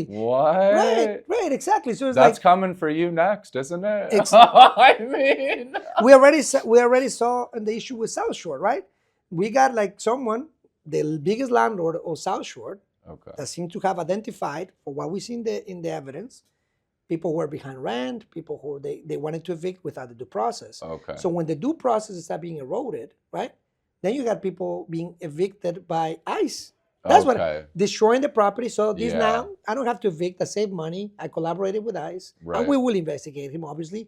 A: What?
B: right, exactly. So it's
A: That's coming for you next, isn't it? I mean,
B: we already saw in the issue with South Shore, right? We got like someone, the biggest landlord of South Shore,
A: okay.
B: that seemed to have identified, for what we see in the evidence, people who were behind rent, people who they wanted to evict without the due process.
A: Okay.
B: So when the due process is being eroded, right? Then you got people being evicted by ICE. That's
A: okay.
B: what destroying the property. So this
A: Yeah.
B: now I don't have to evict. I save money. I collaborated with ICE,
A: Right.
B: and we will investigate him, obviously.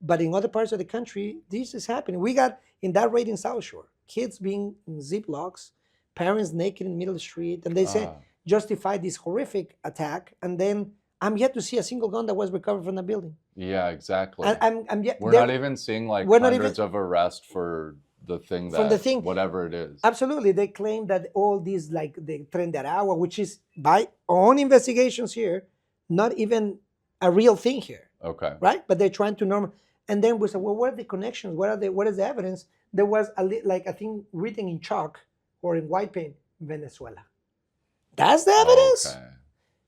B: But in other parts of the country, this is happening. We got in that raid in South Shore, kids being in Ziplocs, parents naked in the middle of the street, and they say
A: Ah.
B: justify this horrific attack, and then I'm yet to see a single gun that was recovered from the building.
A: Yeah, exactly.
B: I'm yet.
A: We're
B: they're-
A: not even seeing like
B: we're not
A: hundreds of arrests for the thing that,
B: From the thing-
A: whatever it is.
B: Absolutely, they claim that all these like the Tren de Aragua, which is by own investigations here, not even a real thing here,
A: Okay.
B: right? But they're trying to normal. And then we said, well, what are the connections? What is the evidence? There was like a thing written in chalk or in white paint, Venezuela. That's the evidence.
A: Okay.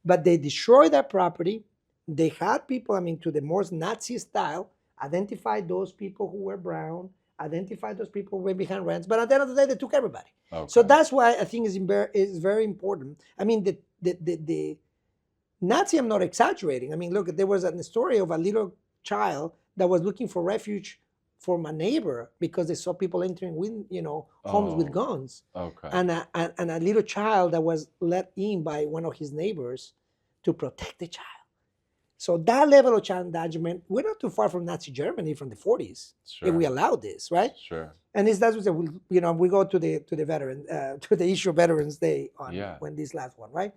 B: But they destroyed that property. They had people, I mean, to the most Nazi style, identified those people who were brown, identified those people who were behind rents. But at the end of the day, they took everybody.
A: Okay.
B: So that's why I think is very important. I mean, the Nazi, I'm not exaggerating. I mean, look, there was a story of a little child that was looking for refuge from a neighbor because they saw people entering homes with
A: Oh.
B: guns.
A: Okay.
B: And a little child that was let in by one of his neighbors to protect the child. So that level of child endangerment, we're not too far from Nazi Germany from the 40s,
A: Sure.
B: if we allow this, right?
A: Sure.
B: And that's what we go to the veteran to the issue of Veterans Day on
A: Yeah.
B: when this last one, right?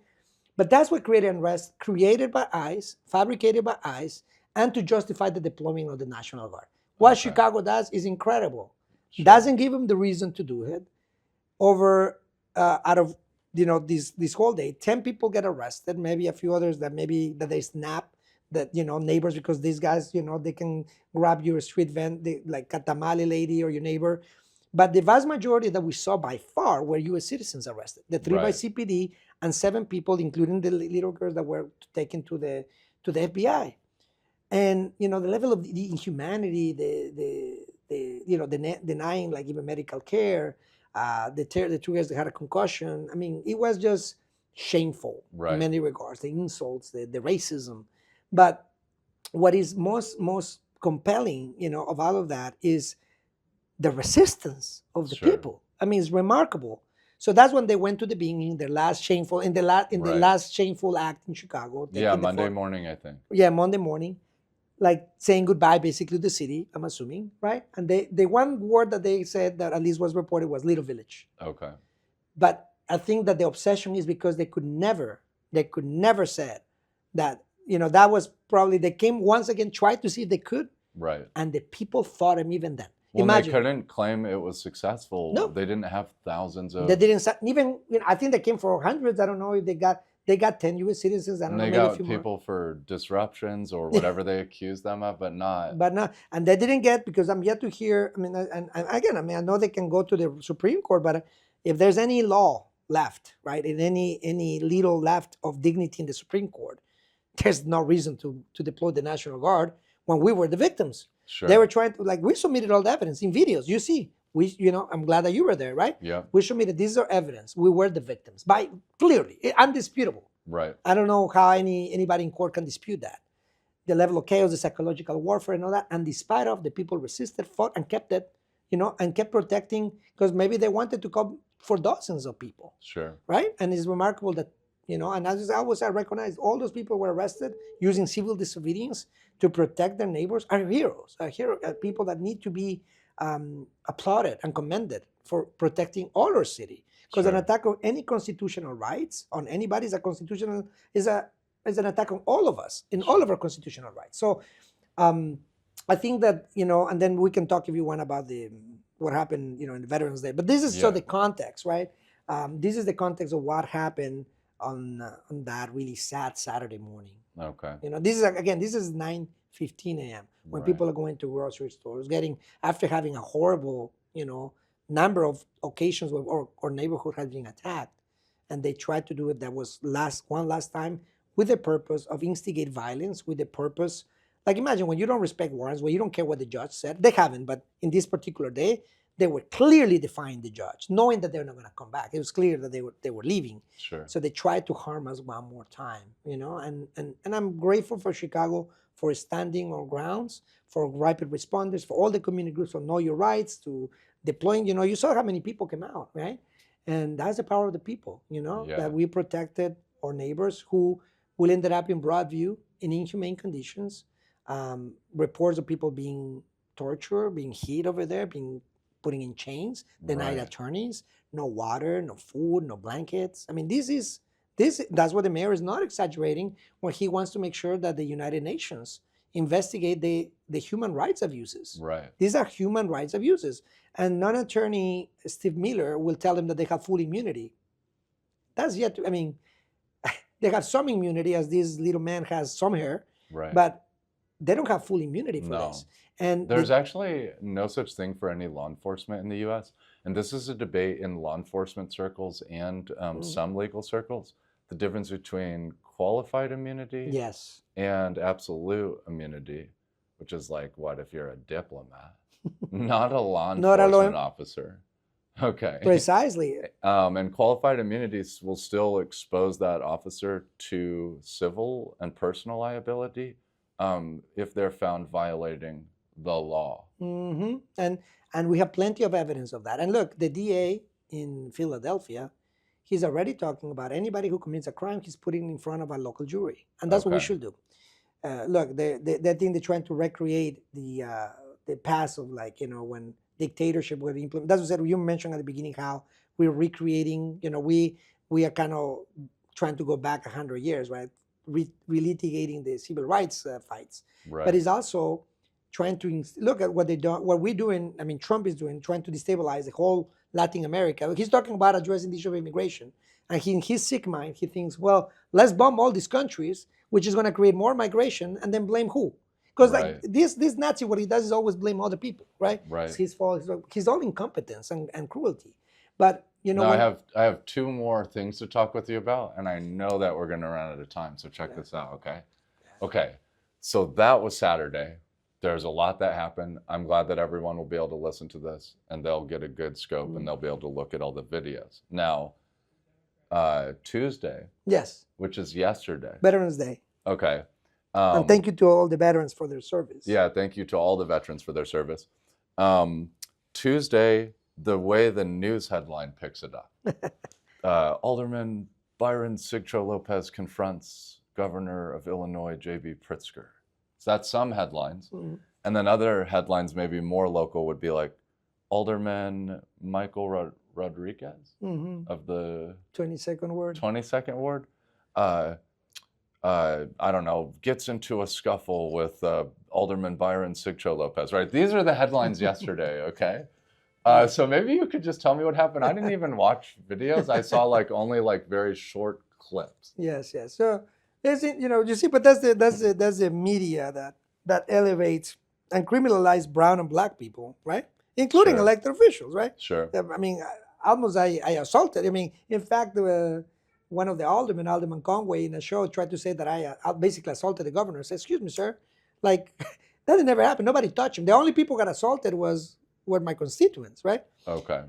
B: But that's what created unrest, created by ICE, fabricated by ICE, and to justify the deployment of the National Guard. What
A: Okay.
B: Chicago does is incredible.
A: Sure.
B: Doesn't give them the reason to do it. Out of this whole day, 10 people get arrested, maybe a few others that they snap that neighbors, because these guys they can grab your street like a tamale lady or your neighbor. But the vast majority that we saw by far were U.S. citizens arrested. The 3 by
A: Right.
B: CPD and 7 people, including the little girls that were taken to the FBI. And the level of the inhumanity, denying like even medical care, the 2 guys that had a concussion. I mean, it was just shameful
A: Right.
B: in many regards. The insults, the racism. But what is most compelling, of all of that is the resistance of the
A: Sure.
B: people. I mean, it's remarkable. So that's when they went to the beginning, their last shameful the
A: Right.
B: last shameful act in Chicago.
A: Yeah,
B: taking the
A: Monday
B: fort-
A: morning, I think.
B: Yeah, Monday morning, like saying goodbye basically to the city, I'm assuming, right? And the one word that they said that at least was reported was Little Village.
A: Okay.
B: But I think that the obsession is because they could never said that, that was probably, they came once again, tried to see if they could,
A: Right.
B: and the people fought him even then.
A: Well,
B: Imagine.
A: they couldn't claim it was successful.
B: No.
A: They didn't have thousands of.
B: They didn't even, I think they came for hundreds. I don't know if they got 10 U.S. citizens. I don't
A: And
B: know,
A: they
B: maybe a
A: got
B: few more.
A: people for disruptions or whatever they accused them of, but not.
B: But no, and they didn't get, because I'm yet to hear. I mean, and again, I mean, I know they can go to the Supreme Court, but if there's any law left, right, and any little left of dignity in the Supreme Court, there's no reason to deploy the National Guard when we were the victims.
A: Sure.
B: They were trying to, like, we submitted all the evidence in videos. You see, I'm glad that you were there, right?
A: Yeah.
B: We submitted, these are evidence. We were the victims, by clearly, undisputable.
A: Right.
B: I don't know how anybody in court can dispute that. The level of chaos, the psychological warfare and all that. And despite of, the people resisted, fought, and kept it, and kept protecting, because maybe they wanted to come for dozens of people.
A: Sure.
B: Right? And it's remarkable that, and as I recognize all those people were arrested using civil disobedience to protect their neighbors are heroes, are people that need to be applauded and commended for protecting all our city. Because an attack on any constitutional rights on anybody is an attack on all of us in all of our constitutional rights. So I think that, and then we can talk if you want about what happened, in the Veterans Day. But this is so the context, right? This is the context of what happened on that really sad Saturday morning.
A: Okay.
B: This is 9:15 a.m. when people are going to grocery stores, after having a horrible, number of occasions where our neighborhood has been attacked, and they tried to do it. That was one last time with the purpose of instigate violence, with the purpose, like, imagine when you don't respect warrants, when you don't care what the judge said. They haven't, but in this particular day, they were clearly defying the judge, knowing that they're not going to come back. It was clear that they were leaving.
A: Sure.
B: So they tried to harm us one more time, and I'm grateful for Chicago for standing on grounds, for rapid responders, for all the community groups for Know Your Rights, to deploying, you saw how many people came out, right? And that's the power of the people, that we protected our neighbors who will ended up in Broadview in inhumane conditions. Reports of people being tortured, being hit over there, being putting in chains, denied attorneys, no water, no food, no blankets. I mean, that's what the mayor is not exaggerating when he wants to make sure that the United Nations investigate the human rights abuses.
A: Right.
B: These are human rights abuses. And non-attorney Steve Miller will tell them that they have full immunity. That's yet to, they have some immunity, as this little man has some hair, but they don't have full immunity for this. And
A: there's actually no such thing for any law enforcement in the U.S. And this is a debate in law enforcement circles and some legal circles. The difference between qualified immunity and absolute immunity, which is like, what if you're a diplomat, not a law enforcement officer? Okay.
B: Precisely.
A: And qualified immunities will still expose that officer to civil and personal liability if they're found violating the law.
B: Mm-hmm. And we have plenty of evidence of that. And look, the DA in Philadelphia, he's already talking about anybody who commits a crime, he's putting in front of a local jury. And that's what we should do. Look, they think they're trying to recreate the past of, like, when dictatorship was implemented. That's what you mentioned at the beginning, how we're recreating, we are kind of trying to go back 100 years, right? Relitigating the civil rights fights.
A: Right.
B: But it's also trying to look at what we're doing. Trump is doing, trying to destabilize the whole Latin America. He's talking about addressing the issue of immigration. And in his sick mind, he thinks, well, let's bomb all these countries, which is going to create more migration, and then blame who? Because like this Nazi, what he does is always blame other people, right?
A: Right.
B: It's his fault. He's all incompetence and cruelty. But
A: I have two more things to talk with you about, and I know that we're going to run out of time. So check this out, okay? Okay. So that was Saturday. There's a lot that happened. I'm glad that everyone will be able to listen to this, and they'll get a good scope, and they'll be able to look at all the videos. Now, Tuesday.
B: Yes.
A: Which is yesterday.
B: Veterans Day.
A: Okay.
B: And thank you to all the veterans for their service.
A: Yeah, thank you to all the veterans for their service. Tuesday, the way the news headline picks it up. Alderman Byron Sigcho-Lopez confronts Governor of Illinois, J.B. Pritzker. So that's some headlines. Mm-hmm. And then other headlines, maybe more local, would be like Alderman Michael Rodriguez of the
B: 22nd Ward.
A: 22nd Ward. I don't know, gets into a scuffle with Alderman Byron Sigcho-Lopez, right? These are the headlines yesterday, okay? So maybe you could just tell me what happened. I didn't even watch videos. I saw only very short clips.
B: Yes. So there's, you see, but that's the media that elevates and criminalizes brown and black people, right? Including elected officials, right?
A: Sure.
B: Almost I assaulted. In fact, one of the aldermen, Alderman Conway, in a show tried to say that I basically assaulted the governor. I said, excuse me, sir, like that never happened. Nobody touched him. The only people got assaulted were my constituents, right?
A: Okay.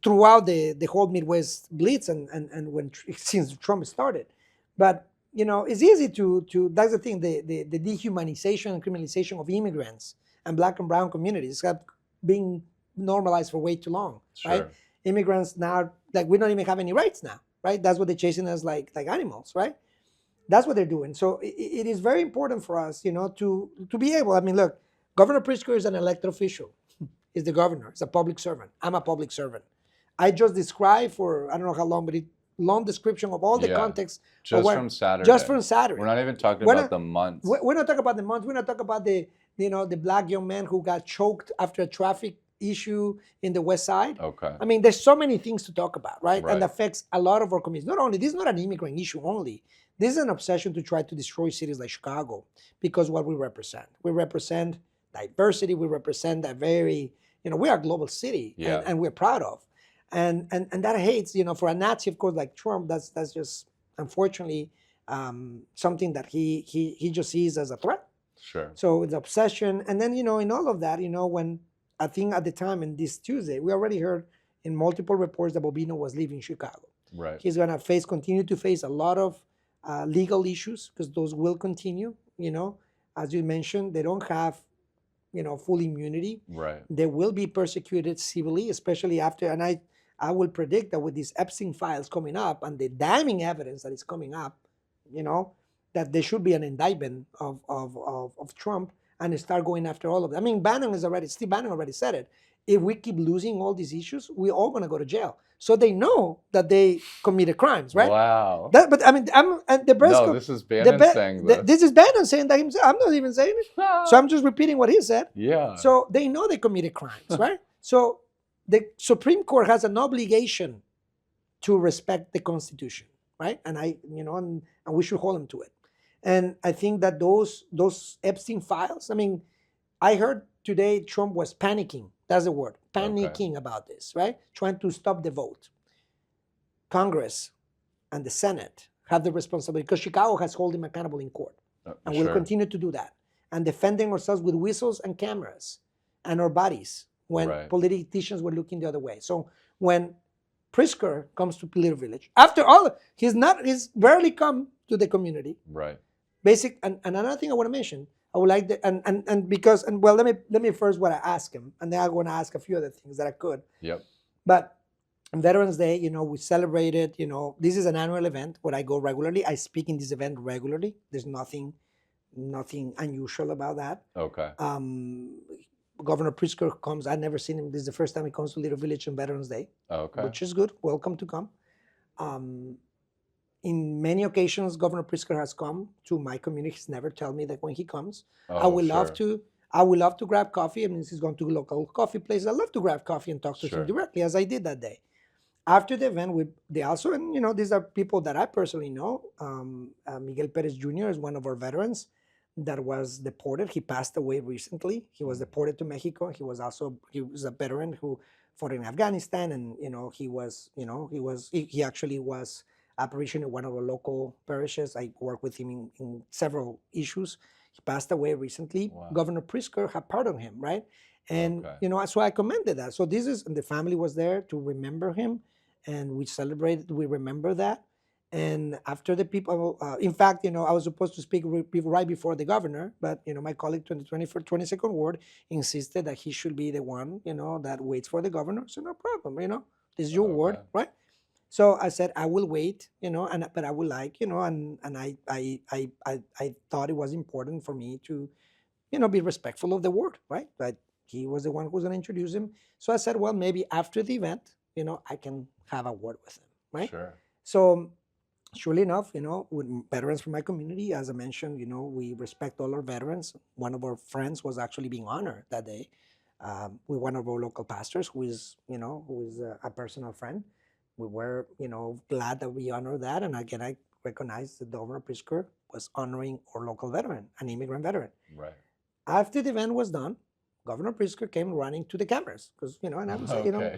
B: Throughout the whole Midwest blitz and when since Trump started. But it's easy to that's the thing, the dehumanization and criminalization of immigrants and black and brown communities have been normalized for way too long,
A: Sure.
B: right? Immigrants now, like, we don't even have any rights now, right? That's what they're chasing us like animals, right? That's what they're doing. So it is very important for us, to be able. I mean, look, Governor Pritzker is an elected official. He's the governor. He's a public servant. I'm a public servant. I just described for I don't know how long, but long description of all the context.
A: Just from Saturday.
B: Just from Saturday.
A: We're not even talking about the months.
B: We're not talking about the months. We're not talking about the black young man who got choked after a traffic issue in the West Side.
A: Okay.
B: I mean, there's so many things to talk about, right? And affects a lot of our communities. Not only, this is not an immigrant issue only. This is an obsession to try to destroy cities like Chicago because what we represent. We represent diversity. We represent a very, we are a global city and we're proud of. And that hates, for a Nazi, of course, like Trump, that's just unfortunately something that he just sees as a threat.
A: Sure.
B: So it's obsession. And then, in all of that, when I think at the time, in this Tuesday, we already heard in multiple reports that Bobino was leaving Chicago.
A: Right.
B: He's going to continue to face a lot of legal issues because those will continue. As you mentioned, they don't have, full immunity.
A: Right.
B: They will be persecuted civilly, especially after, and I will predict that with these Epstein files coming up and the damning evidence that is coming up, that there should be an indictment of Trump and start going after all of them. I mean, Steve Bannon already said it. If we keep losing all these issues, we're all going to go to jail. So they know that they committed crimes, right?
A: Wow.
B: But I mean,
A: this is Bannon saying this.
B: This is Bannon saying that himself. I'm not even saying it. So I'm just repeating what he said.
A: Yeah.
B: So they know they committed crimes, right? So the Supreme Court has an obligation to respect the Constitution, right? And and we should hold them to it. And I think that those Epstein files, I mean, I heard today Trump was panicking. That's the word, panicking about this, right? Trying to stop the vote. Congress and the Senate have the responsibility because Chicago has held him accountable in court. And we'll continue to do that. And defending ourselves with whistles and cameras and our bodies when politicians were looking the other way. So when Pritzker comes to Little Village, after all, he's barely come to the community.
A: Right.
B: And another thing I want to mention, I would like let me first what I ask him, and then I'm going to ask a few other things that I could.
A: Yep.
B: But on Veterans Day, we celebrated, this is an annual event where I go regularly. I speak in this event regularly. There's nothing unusual about that. Okay. Governor Pritzker comes. I've never seen him. This is the first time he comes to Little Village on Veterans Day. Okay. Which is good. Welcome to come. In many occasions, Governor Pritzker has come to my community. He's never told me that when he comes. I would love to grab coffee. I mean, he's going to local coffee places. I love to grab coffee and talk to him directly, as I did that day. After the event, these are people that I personally know. Miguel Perez Jr. is one of our veterans that was deported. He passed away recently. He was deported to Mexico. He was a veteran who fought in Afghanistan, and he actually was apparition in one of our local parishes. I worked with him in several issues. He passed away recently. Wow. Governor Pritzker had pardoned him, right? And so I commended that. So and the family was there to remember him, and we celebrated. We remember that. And after the people, in fact, I was supposed to speak right before the governor, but my colleague, 22nd Ward, insisted that he should be the one, that waits for the governor. So no problem, this is your ward, right? So I said I will wait, but I would like, and I thought it was important for me to, be respectful of the word, right? But he was the one who was going to introduce him. So I said, well, maybe after the event, I can have a word with him, right? Sure. So surely enough, with veterans from my community, as I mentioned, we respect all our veterans. One of our friends was actually being honored that day with one of our local pastors, who is a personal friend. We were, glad that we honored that. And again, I recognize that Governor Pritzker was honoring our local veteran, an immigrant veteran. Right. After the event was done, Governor Pritzker came running to the cameras because, and I was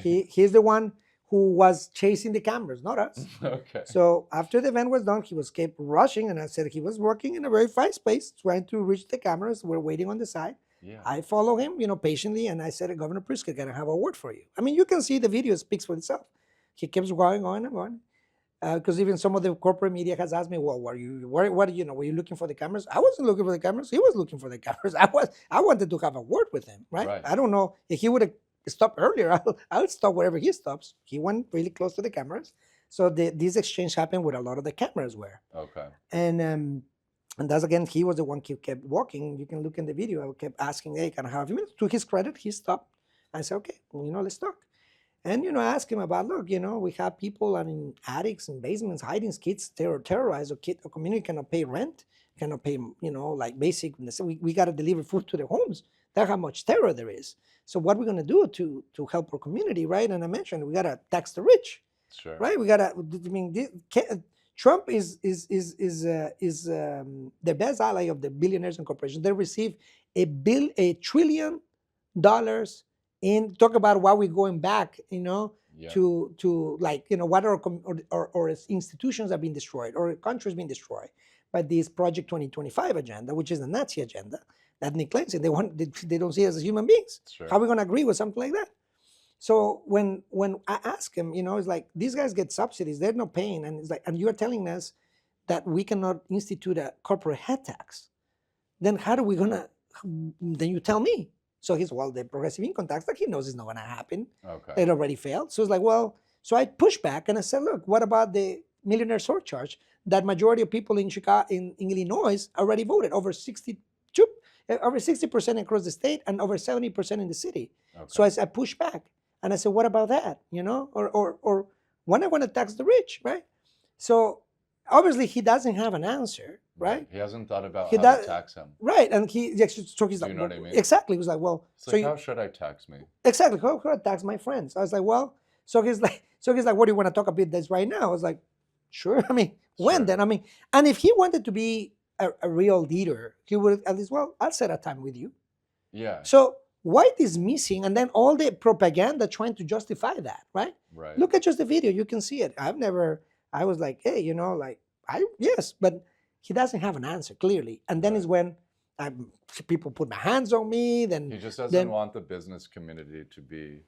B: he's the one who was chasing the cameras, not us.
A: Okay.
B: So after the event was done, he was kept rushing, and I said he was working in a very fast pace, trying to reach the cameras. We're waiting on the side.
A: Yeah.
B: I follow him, patiently, and I said, Governor Pritzker, can I have a word for you? I mean, you can see the video speaks for itself. He keeps going on and on. Because even some of the corporate media has asked me, well, were you looking for the cameras? I wasn't looking for the cameras. He was looking for the cameras. I wanted to have a word with him, right? I don't know if he would have stopped earlier. I'll stop wherever he stops. He went really close to the cameras. So this exchange happened with a lot of the cameras were.
A: Okay.
B: And that's, again, he was the one who kept walking. You can look in the video. I kept asking, hey, can I have a minute? To his credit, he stopped. I said, okay, let's talk. And, I asked him about, look, we have people in attics and basements hiding, kids terrorized, or community cannot pay rent, cannot pay, like basic, we got to deliver food to their homes. That's how much terror there is. So what are we going to do to help our community, right? And I mentioned, we got to tax the rich,
A: Sure.
B: right? We got to, Trump is the best ally of the billionaires and corporations. They receive $1 trillion in talk about why we're going back, to like, what our institutions are being destroyed, or countries being destroyed by this Project 2025 agenda, which is the Nazi agenda that Nick claims it. They don't see us as human beings.
A: Sure.
B: How are we going to agree with something like that? So when I ask him, it's like, these guys get subsidies, they're not paying, and it's like, and you're telling us that we cannot institute a corporate head tax. Then how are we gonna? Then you tell me. So he's, well, the progressive income tax, like, he knows it's not going to happen.
A: Okay.
B: It already failed. So it's like, well, so I pushed back and I said, look, what about the millionaire surcharge that majority of people in Chicago, in Illinois, already voted? Over 60% across the state and over 70% in the city. Okay. So I pushed back and I said, what about that? Or when I want to tax the rich, right? So obviously he doesn't have an answer. Right?
A: He hasn't thought about how to tax him.
B: Right. And he's like,
A: you know what I mean?
B: Exactly. He was like, well,
A: it's like, how should I tax me?
B: Exactly. How could I tax my friends? I was like, well, so he's like, what do you want to talk about this right now? I was like, sure. I mean, when
A: Sure.
B: then? I mean, and if he wanted to be a real leader, he would at least, well, I'll set a time with you.
A: Yeah.
B: So White is missing, and then all the propaganda trying to justify that, right?
A: Right.
B: Look at just the video. You can see it. I was like, hey, yes, but he doesn't have an answer, clearly. And then is when people put my hands on me. Then
A: he just doesn't want the business community to be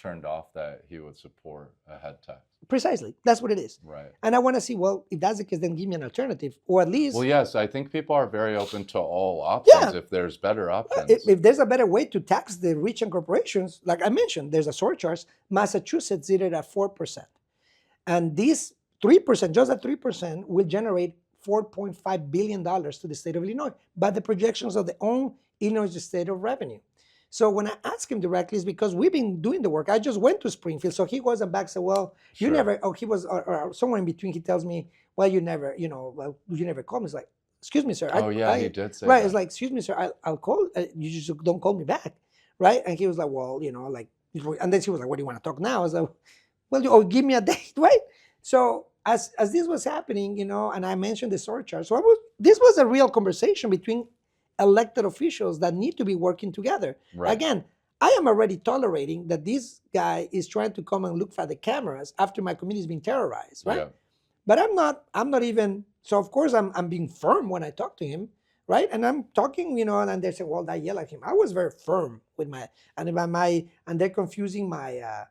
A: turned off that he would support a head tax.
B: Precisely. That's what it is.
A: Right.
B: And I want to see, well, if that's the case, then give me an alternative. Or at least...
A: Well, yes, I think people are very open to all options if there's better options.
B: If there's a better way to tax the rich and corporations, like I mentioned, there's a surcharge. Massachusetts did it at 4%. And this 3%, just that 3%, will generate $4.5 billion to the state of Illinois by the projections of the own Illinois State of Revenue. So when I ask him directly, it's because we've been doing the work. I just went to Springfield. So he wasn't back, said, well, you
A: Sure.
B: never, he was, or somewhere in between, he tells me, well, you never, well, you never called me. It's like, excuse me, sir.
A: He did say
B: right,
A: that.
B: It's like, excuse me, sir, I'll call, you just don't call me back, right? And he was like, well, and then she was like, what do you want to talk now? I was like, well, give me a date, right? So as this was happening, and I mentioned the surcharge, so this was a real conversation between elected officials that need to be working together.
A: Right.
B: Again, I am already tolerating that this guy is trying to come and look for the cameras after my community is being terrorized, right?
A: Yeah.
B: But I'm not even, so of course I'm being firm when I talk to him, right? And I'm talking, and they say, well, I yell at him. I was very firm with and they're confusing my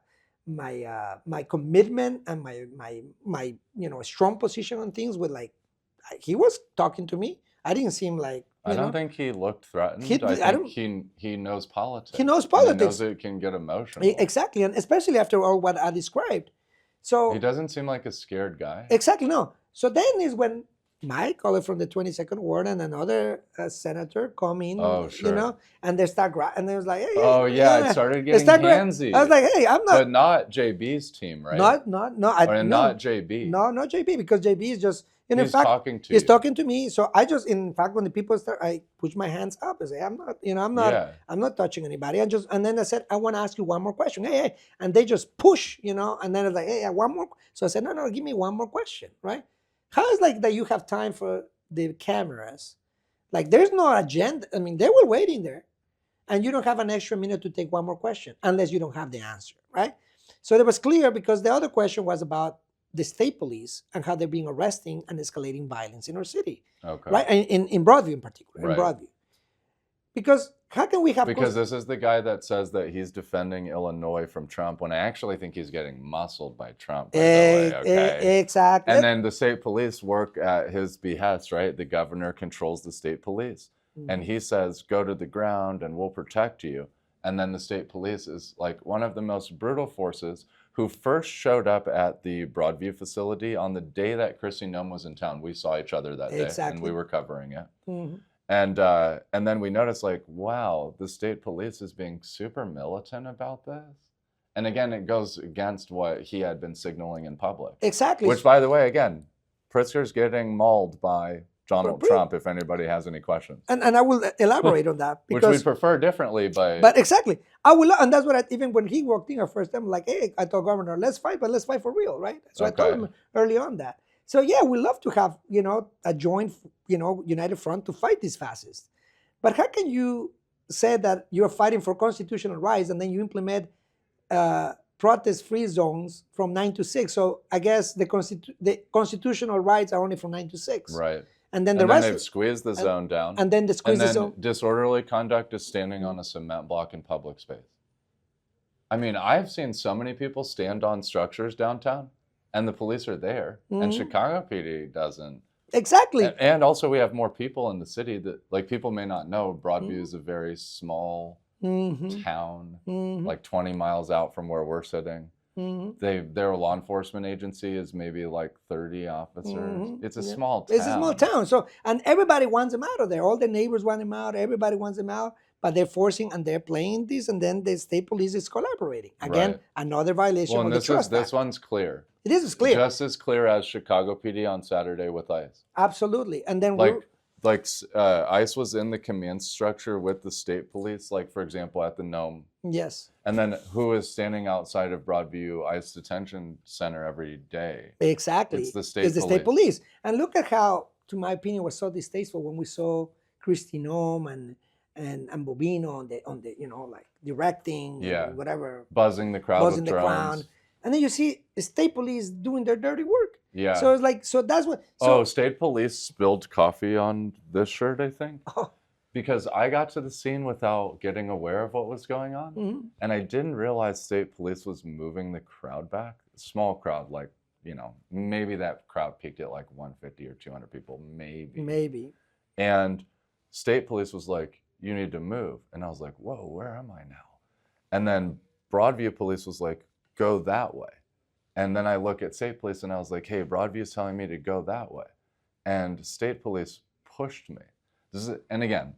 B: commitment and my strong position on things with, like, he was talking to me. I didn't seem like,
A: I don't think he looked threatened. I think he knows politics.
B: He knows politics.
A: He knows it can get emotional.
B: Exactly, and especially after all what I described. So
A: he doesn't seem like a scared guy.
B: Exactly, no. So then is when my colleague from the 22nd Ward and another senator come in, and they start, and they was like, hey,
A: it started getting handsy.
B: I was like, hey, I'm not.
A: But not JB's team, right?
B: Not
A: JB.
B: No, not JB, because JB is just,
A: he's talking to you.
B: He's talking to me. So I just, in fact, when the people start, I push my hands up and say, I'm not touching anybody. And then I said, I want to ask you one more question. Hey. And they just push, and then it's like, hey, one more. So I said, no, give me one more question, right? How is like that you have time for the cameras? Like, there's no agenda. I mean, they were waiting there. And you don't have an extra minute to take one more question unless you don't have the answer, right? So it was clear because the other question was about the state police and how they're being arresting and escalating violence in our city,
A: Okay.
B: right? In Broadview in particular, in
A: Right.
B: Broadview. Because how can we have...
A: Because this is the guy that says that he's defending Illinois from Trump when I actually think he's getting muscled by Trump, by the way, okay?
B: Exactly.
A: And then the state police work at his behest, right? The governor controls the state police. And he says, go to the ground and we'll protect you. And then the state police is like one of the most brutal forces who first showed up at the Broadview facility on the day that Kristi Noem was in town. We saw each other that day and we were covering it. And then we noticed like, wow, the state police is being super militant about this. And again, it goes against what he had been signaling in public.
B: Exactly.
A: Which, by the way, again, Pritzker's getting mauled by Donald Trump, if anybody has any questions.
B: And I will elaborate on that.
A: Which we prefer differently,
B: but exactly. I will, and that's what even when he walked in our first time, like, hey, I told Governor, let's fight, but let's fight for real, right? So I told him early on that. So yeah, we love to have, a joint, united front to fight these fascists. But how can you say that you're fighting for constitutional rights and then you implement protest-free zones from 9 to 6? So I guess the constitutional rights are only from 9 to 6.
A: Right.
B: And then the rest
A: they've squeezed the zone down.
B: And then the zone.
A: Disorderly conduct is standing on a cement block in public space. I mean, I've seen so many people stand on structures downtown, and the police are there, and Chicago PD doesn't.
B: Exactly.
A: And also, we have more people in the city that, like, people may not know. Broadview is a very small town, like 20 miles out from where we're sitting. Their law enforcement agency is maybe like 30 officers. It's a small town.
B: It's a small town. So, and everybody wants them out of there. All the neighbors want them out. Everybody wants them out. But they're forcing and they're playing this, and then the state police is collaborating. Again, another violation of the Trust Act.
A: This one's clear.
B: It is clear.
A: Just as clear as Chicago PD on Saturday with ICE.
B: Absolutely. And then
A: ICE was in the command structure with the state police, like, for example, at the Nome.
B: Yes.
A: And then who is standing outside of Broadview ICE Detention Center every day?
B: Exactly.
A: It's the state
B: state police. And look at how, to my opinion, was so distasteful when we saw Kristi Noem and Bobino on the like directing, and whatever,
A: buzzing the crowd with drones.
B: And then you see the state police doing their dirty work.
A: Yeah.
B: So it's like, so that's what. So,
A: state police spilled coffee on this shirt, I think. Oh. Because I got to the scene without getting aware of what was going on. And I didn't realize state police was moving the crowd back. Small crowd, like, maybe that crowd peaked at like 150 or 200 people, maybe. And state police was like, you need to move. And I was like, whoa, where am I now? And then Broadview police was like, go that way. And then I look at state police and I was like, hey, Broadview's telling me to go that way. And state police pushed me. And again,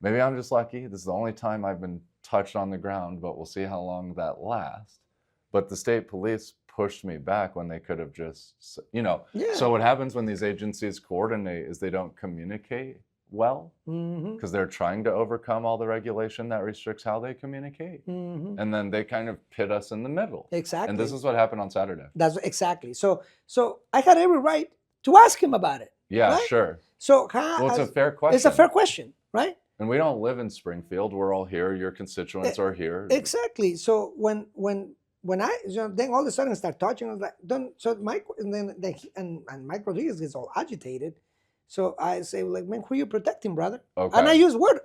A: maybe I'm just lucky. This is the only time I've been touched on the ground, but we'll see how long that lasts. But the state police pushed me back when they could have just, So what happens when these agencies coordinate is they don't communicate well because they're trying to overcome all the regulation that restricts how they communicate. And then they kind of pit us in the middle.
B: Exactly.
A: And this is what happened on Saturday.
B: That's exactly. So I had every right to ask him about it.
A: Yeah,
B: right?
A: Sure.
B: So
A: it's a fair question.
B: It's a fair question, right?
A: And we don't live in Springfield. We're all here. Your constituents are here.
B: Exactly. So when I then all of a sudden I start touching, I was like, don't. So Mike and Mike Rodriguez gets all agitated. So I say, like, man, who are you protecting, brother? Okay. And I use word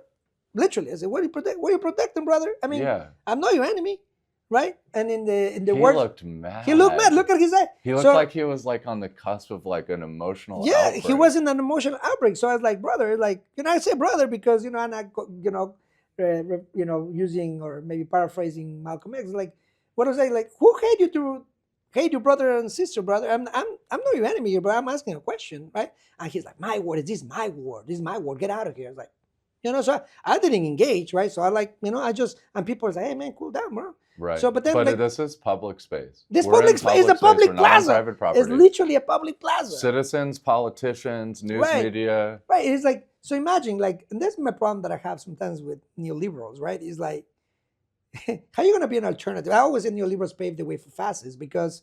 B: literally. I say, what are you protecting, brother? I mean, I'm not your enemy, right? And in the words,
A: he looked mad.
B: He looked mad. Look at his eye.
A: He looked like he was like on the cusp of like an emotional. outbreak.
B: He was in an emotional outbreak. So I was like, brother, like, I say brother because I'm not, using or maybe paraphrasing Malcolm X. Like, what was I like? Who hate you to hate your brother and sister, brother? I'm not your enemy here, but I'm asking a question, right? And he's like, my ward, is this my ward? This is my ward. Get out of here. I was like, so I didn't engage, right? So I like, I just, and people are like, hey man, cool down, bro.
A: Right.
B: So, but
A: this is public space.
B: This public space is a public plaza.
A: Private property.
B: It's literally a public plaza.
A: Citizens, politicians, news media.
B: Right. It's like, so imagine, like, and that's my problem that I have sometimes with neoliberals, right? It's like, how are you going to be an alternative? I always say neoliberals pave the way for fascists because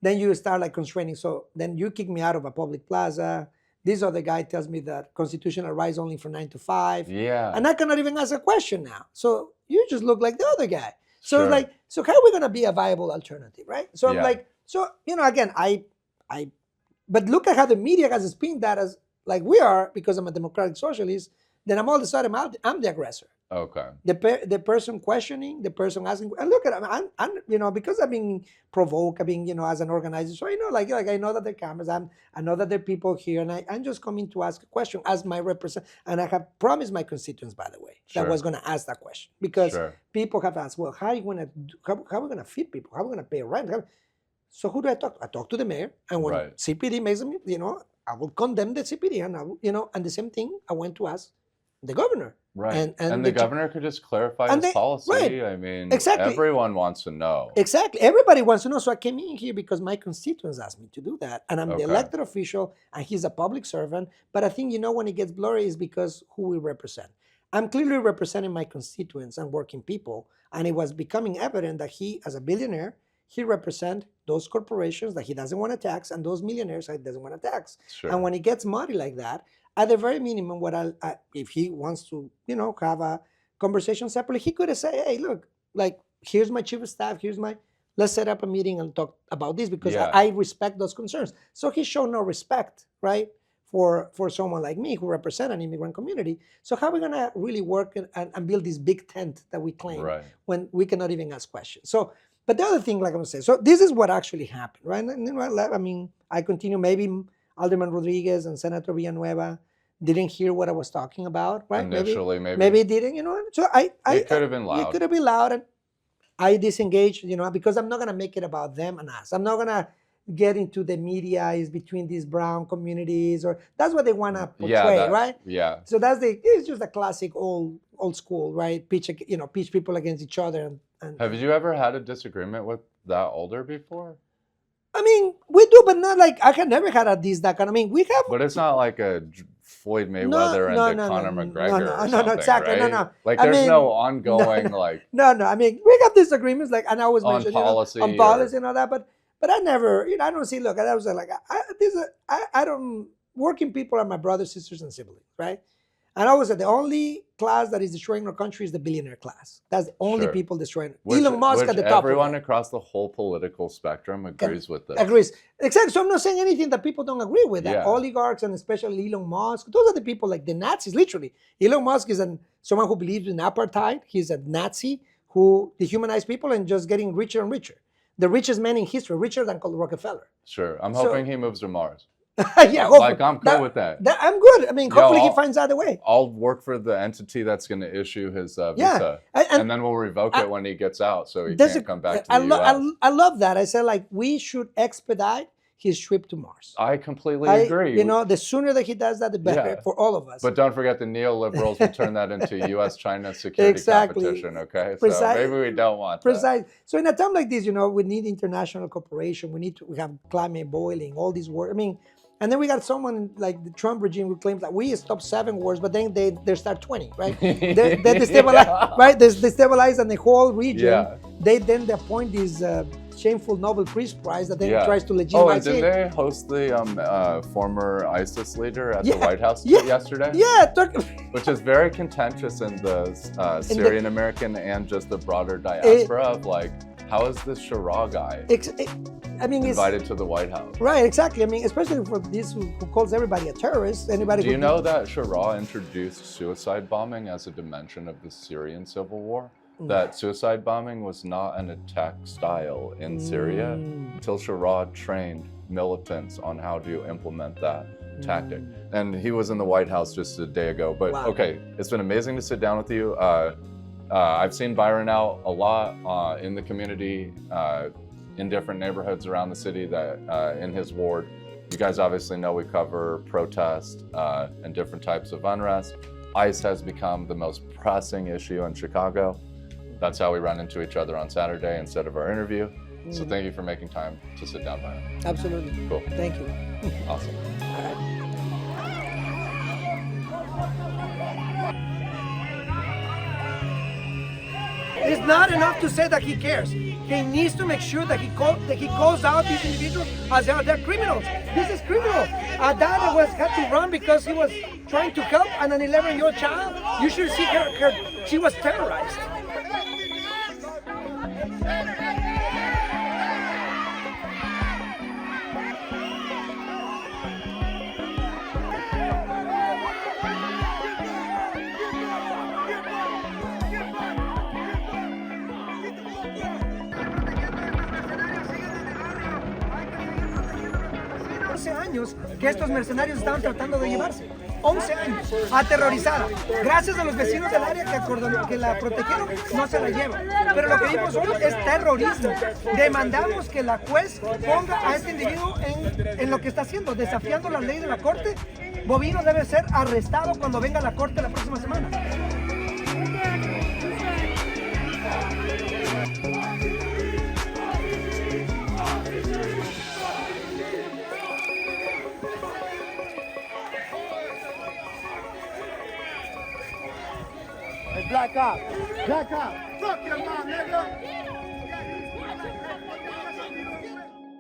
B: then you start like constraining. So then you kick me out of a public plaza. This other guy tells me that constitutional rights only from 9 to 5.
A: Yeah.
B: And I cannot even ask a question now. So you just look like the other guy. So
A: Sure.
B: like, so how are we going to be a viable alternative, right? So I'm
A: Yeah.
B: like, so again, but look at how the media has spin that as like we are, because I'm a democratic socialist. Then I'm all of a sudden I'm the aggressor.
A: Okay.
B: The person questioning, the person asking, and look at I'm because I've been provoked, I've been as an organizer, so I know like I know that there are cameras, I know that there are people here, and I'm just coming to ask a question as my representative, and I have promised my constituents, by the way, that I
A: Sure.
B: was going to ask that question, because
A: Sure.
B: people have asked, well, how are you going to how are we going to feed people? How are we going to pay rent? So who do I talk to? I talk to the mayor, and when
A: Right.
B: CPD makes them, I will condemn the CPD, and I will, and the same thing I went to ask the governor.
A: Right.
B: And
A: the governor could just clarify
B: and
A: his
B: they-
A: policy.
B: right.
A: I mean,
B: Exactly.
A: everyone wants to know.
B: Exactly. Everybody wants to know. So I came in here because my constituents asked me to do that. And I'm the
A: Okay.
B: elected official, and he's a public servant. But I think, when it gets blurry is because who we represent. I'm clearly representing my constituents and working people. And it was becoming evident that he, as a billionaire, he represents those corporations that he doesn't want to tax and those millionaires that he doesn't want to tax.
A: Sure.
B: And when it gets muddy like that, at the very minimum, if he wants to, have a conversation separately, he could have said, hey, look, like, here's my chief of staff, let's set up a meeting and talk about this, because
A: Yeah.
B: I respect those concerns. So he showed no respect, right, for someone like me who represent an immigrant community. So how are we going to really work and build this big tent that we claim
A: Right.
B: when we cannot even ask questions? So, but the other thing, like I'm going to say, so this is what actually happened, right? And, I continue, maybe Alderman Rodriguez and Senator Villanueva didn't hear what I was talking about, right?
A: Initially,
B: Maybe it didn't, So
A: it could have been loud.
B: It could have been loud, and I disengaged, because I'm not gonna make it about them and us. I'm not gonna get into the media is between these brown communities, or that's what they wanna portray, right?
A: Yeah.
B: So it's just a classic old school, right? Pitch people against each other. And
A: Have you ever had a disagreement with that older before?
B: I mean, we do, but not like I have never had that kind. I mean, we have.
A: But it's not like a Floyd Mayweather and Conor McGregor or something,
B: exactly,
A: right? Like there's no ongoing like.
B: No. I mean, we have disagreements, like, and I always
A: On
B: mention
A: policy
B: on policy and all that, but I never, I don't see. Look, I was like, I don't. Working people are my brothers, sisters, and siblings, right? And I always said the only class that is destroying our country is the billionaire class. That's the only
A: Sure.
B: people destroying.
A: Which,
B: Elon Musk at the top.
A: Everyone across the whole political spectrum agrees with this.
B: Agrees. Exactly. So I'm not saying anything that people don't agree with. That
A: Yeah.
B: oligarchs, and especially Elon Musk, those are the people like the Nazis, literally. Elon Musk is someone who believes in apartheid. He's a Nazi who dehumanized people and just getting richer and richer. The richest man in history, richer than Rockefeller.
A: Sure. I'm
B: So-
A: hoping he moves to Mars.
B: Yeah, hopefully.
A: Like, I'm cool with that.
B: I'm good. I mean, hopefully he
A: I'll-
B: finds out a way.
A: I'll work for the entity that's going to issue his
B: Yeah.
A: visa.
B: And
A: And then we'll revoke it when he gets out so he
B: there's
A: can't come back to
B: I
A: the
B: lo-
A: US.
B: I love that. I said, like, we should expedite his trip to Mars.
A: I completely agree.
B: The sooner that he does that, the better
A: Yeah.
B: for all of us.
A: But don't forget the neoliberals will turn that into U.S.-China security
B: Exactly.
A: competition, okay?
B: Precise-
A: So maybe we don't want that.
B: Precise. So in a time like this, we need international cooperation. We have climate boiling, all these wars. I mean, and then we got someone like the Trump regime who claims that we stopped 7 wars, but then they start 20, right? They destabilize,
A: Yeah.
B: right? They destabilize in the whole region.
A: Yeah.
B: They appoint this shameful Nobel Peace Prize that then
A: Yeah.
B: tries to
A: Oh, and
B: legitimize
A: did
B: it.
A: they host the former ISIS leader at the
B: Yeah.
A: White House
B: Yeah.
A: yesterday?
B: Yeah,
A: Which is very contentious in the Syrian American and just the broader diaspora of like, how is this Shara guy
B: I mean, it's
A: invited to the White House?
B: right, exactly. I mean, especially for this who calls everybody a terrorist. Anybody
A: Do
B: who
A: you know that Shara introduced suicide bombing as a dimension of the Syrian civil war? That suicide bombing was not an attack style in Syria until Shara trained militants on how to implement that tactic. And he was in the White House just a day ago. But
B: Wow.
A: okay, it's been amazing to sit down with you. I've seen Byron out a lot in the community, in different neighborhoods around the city that in his ward. You guys obviously know we cover protest and different types of unrest. ICE has become the most pressing issue in Chicago. That's how we run into each other on Saturday instead of our interview. So thank you for making time to sit down, Byron.
B: Absolutely.
A: Cool.
B: Thank you.
A: Awesome.
B: All right. It's not enough to say that he cares. He needs to make sure that he calls out these individuals as they're criminals. This is criminal. A dad had to run because he was trying to help an 11-year-old child. You should see her. She was terrorized.
C: años que estos mercenarios estaban tratando de llevarse. 11 años, aterrorizada. Gracias a los vecinos del área que la protegieron, no se la llevan. Pero lo que vimos hoy es terrorismo. Demandamos que la juez ponga a este individuo en lo que está haciendo, desafiando la ley de la corte. Bovino debe ser arrestado cuando venga a la corte la próxima semana.
D: Black up, fuck your mom, nigga.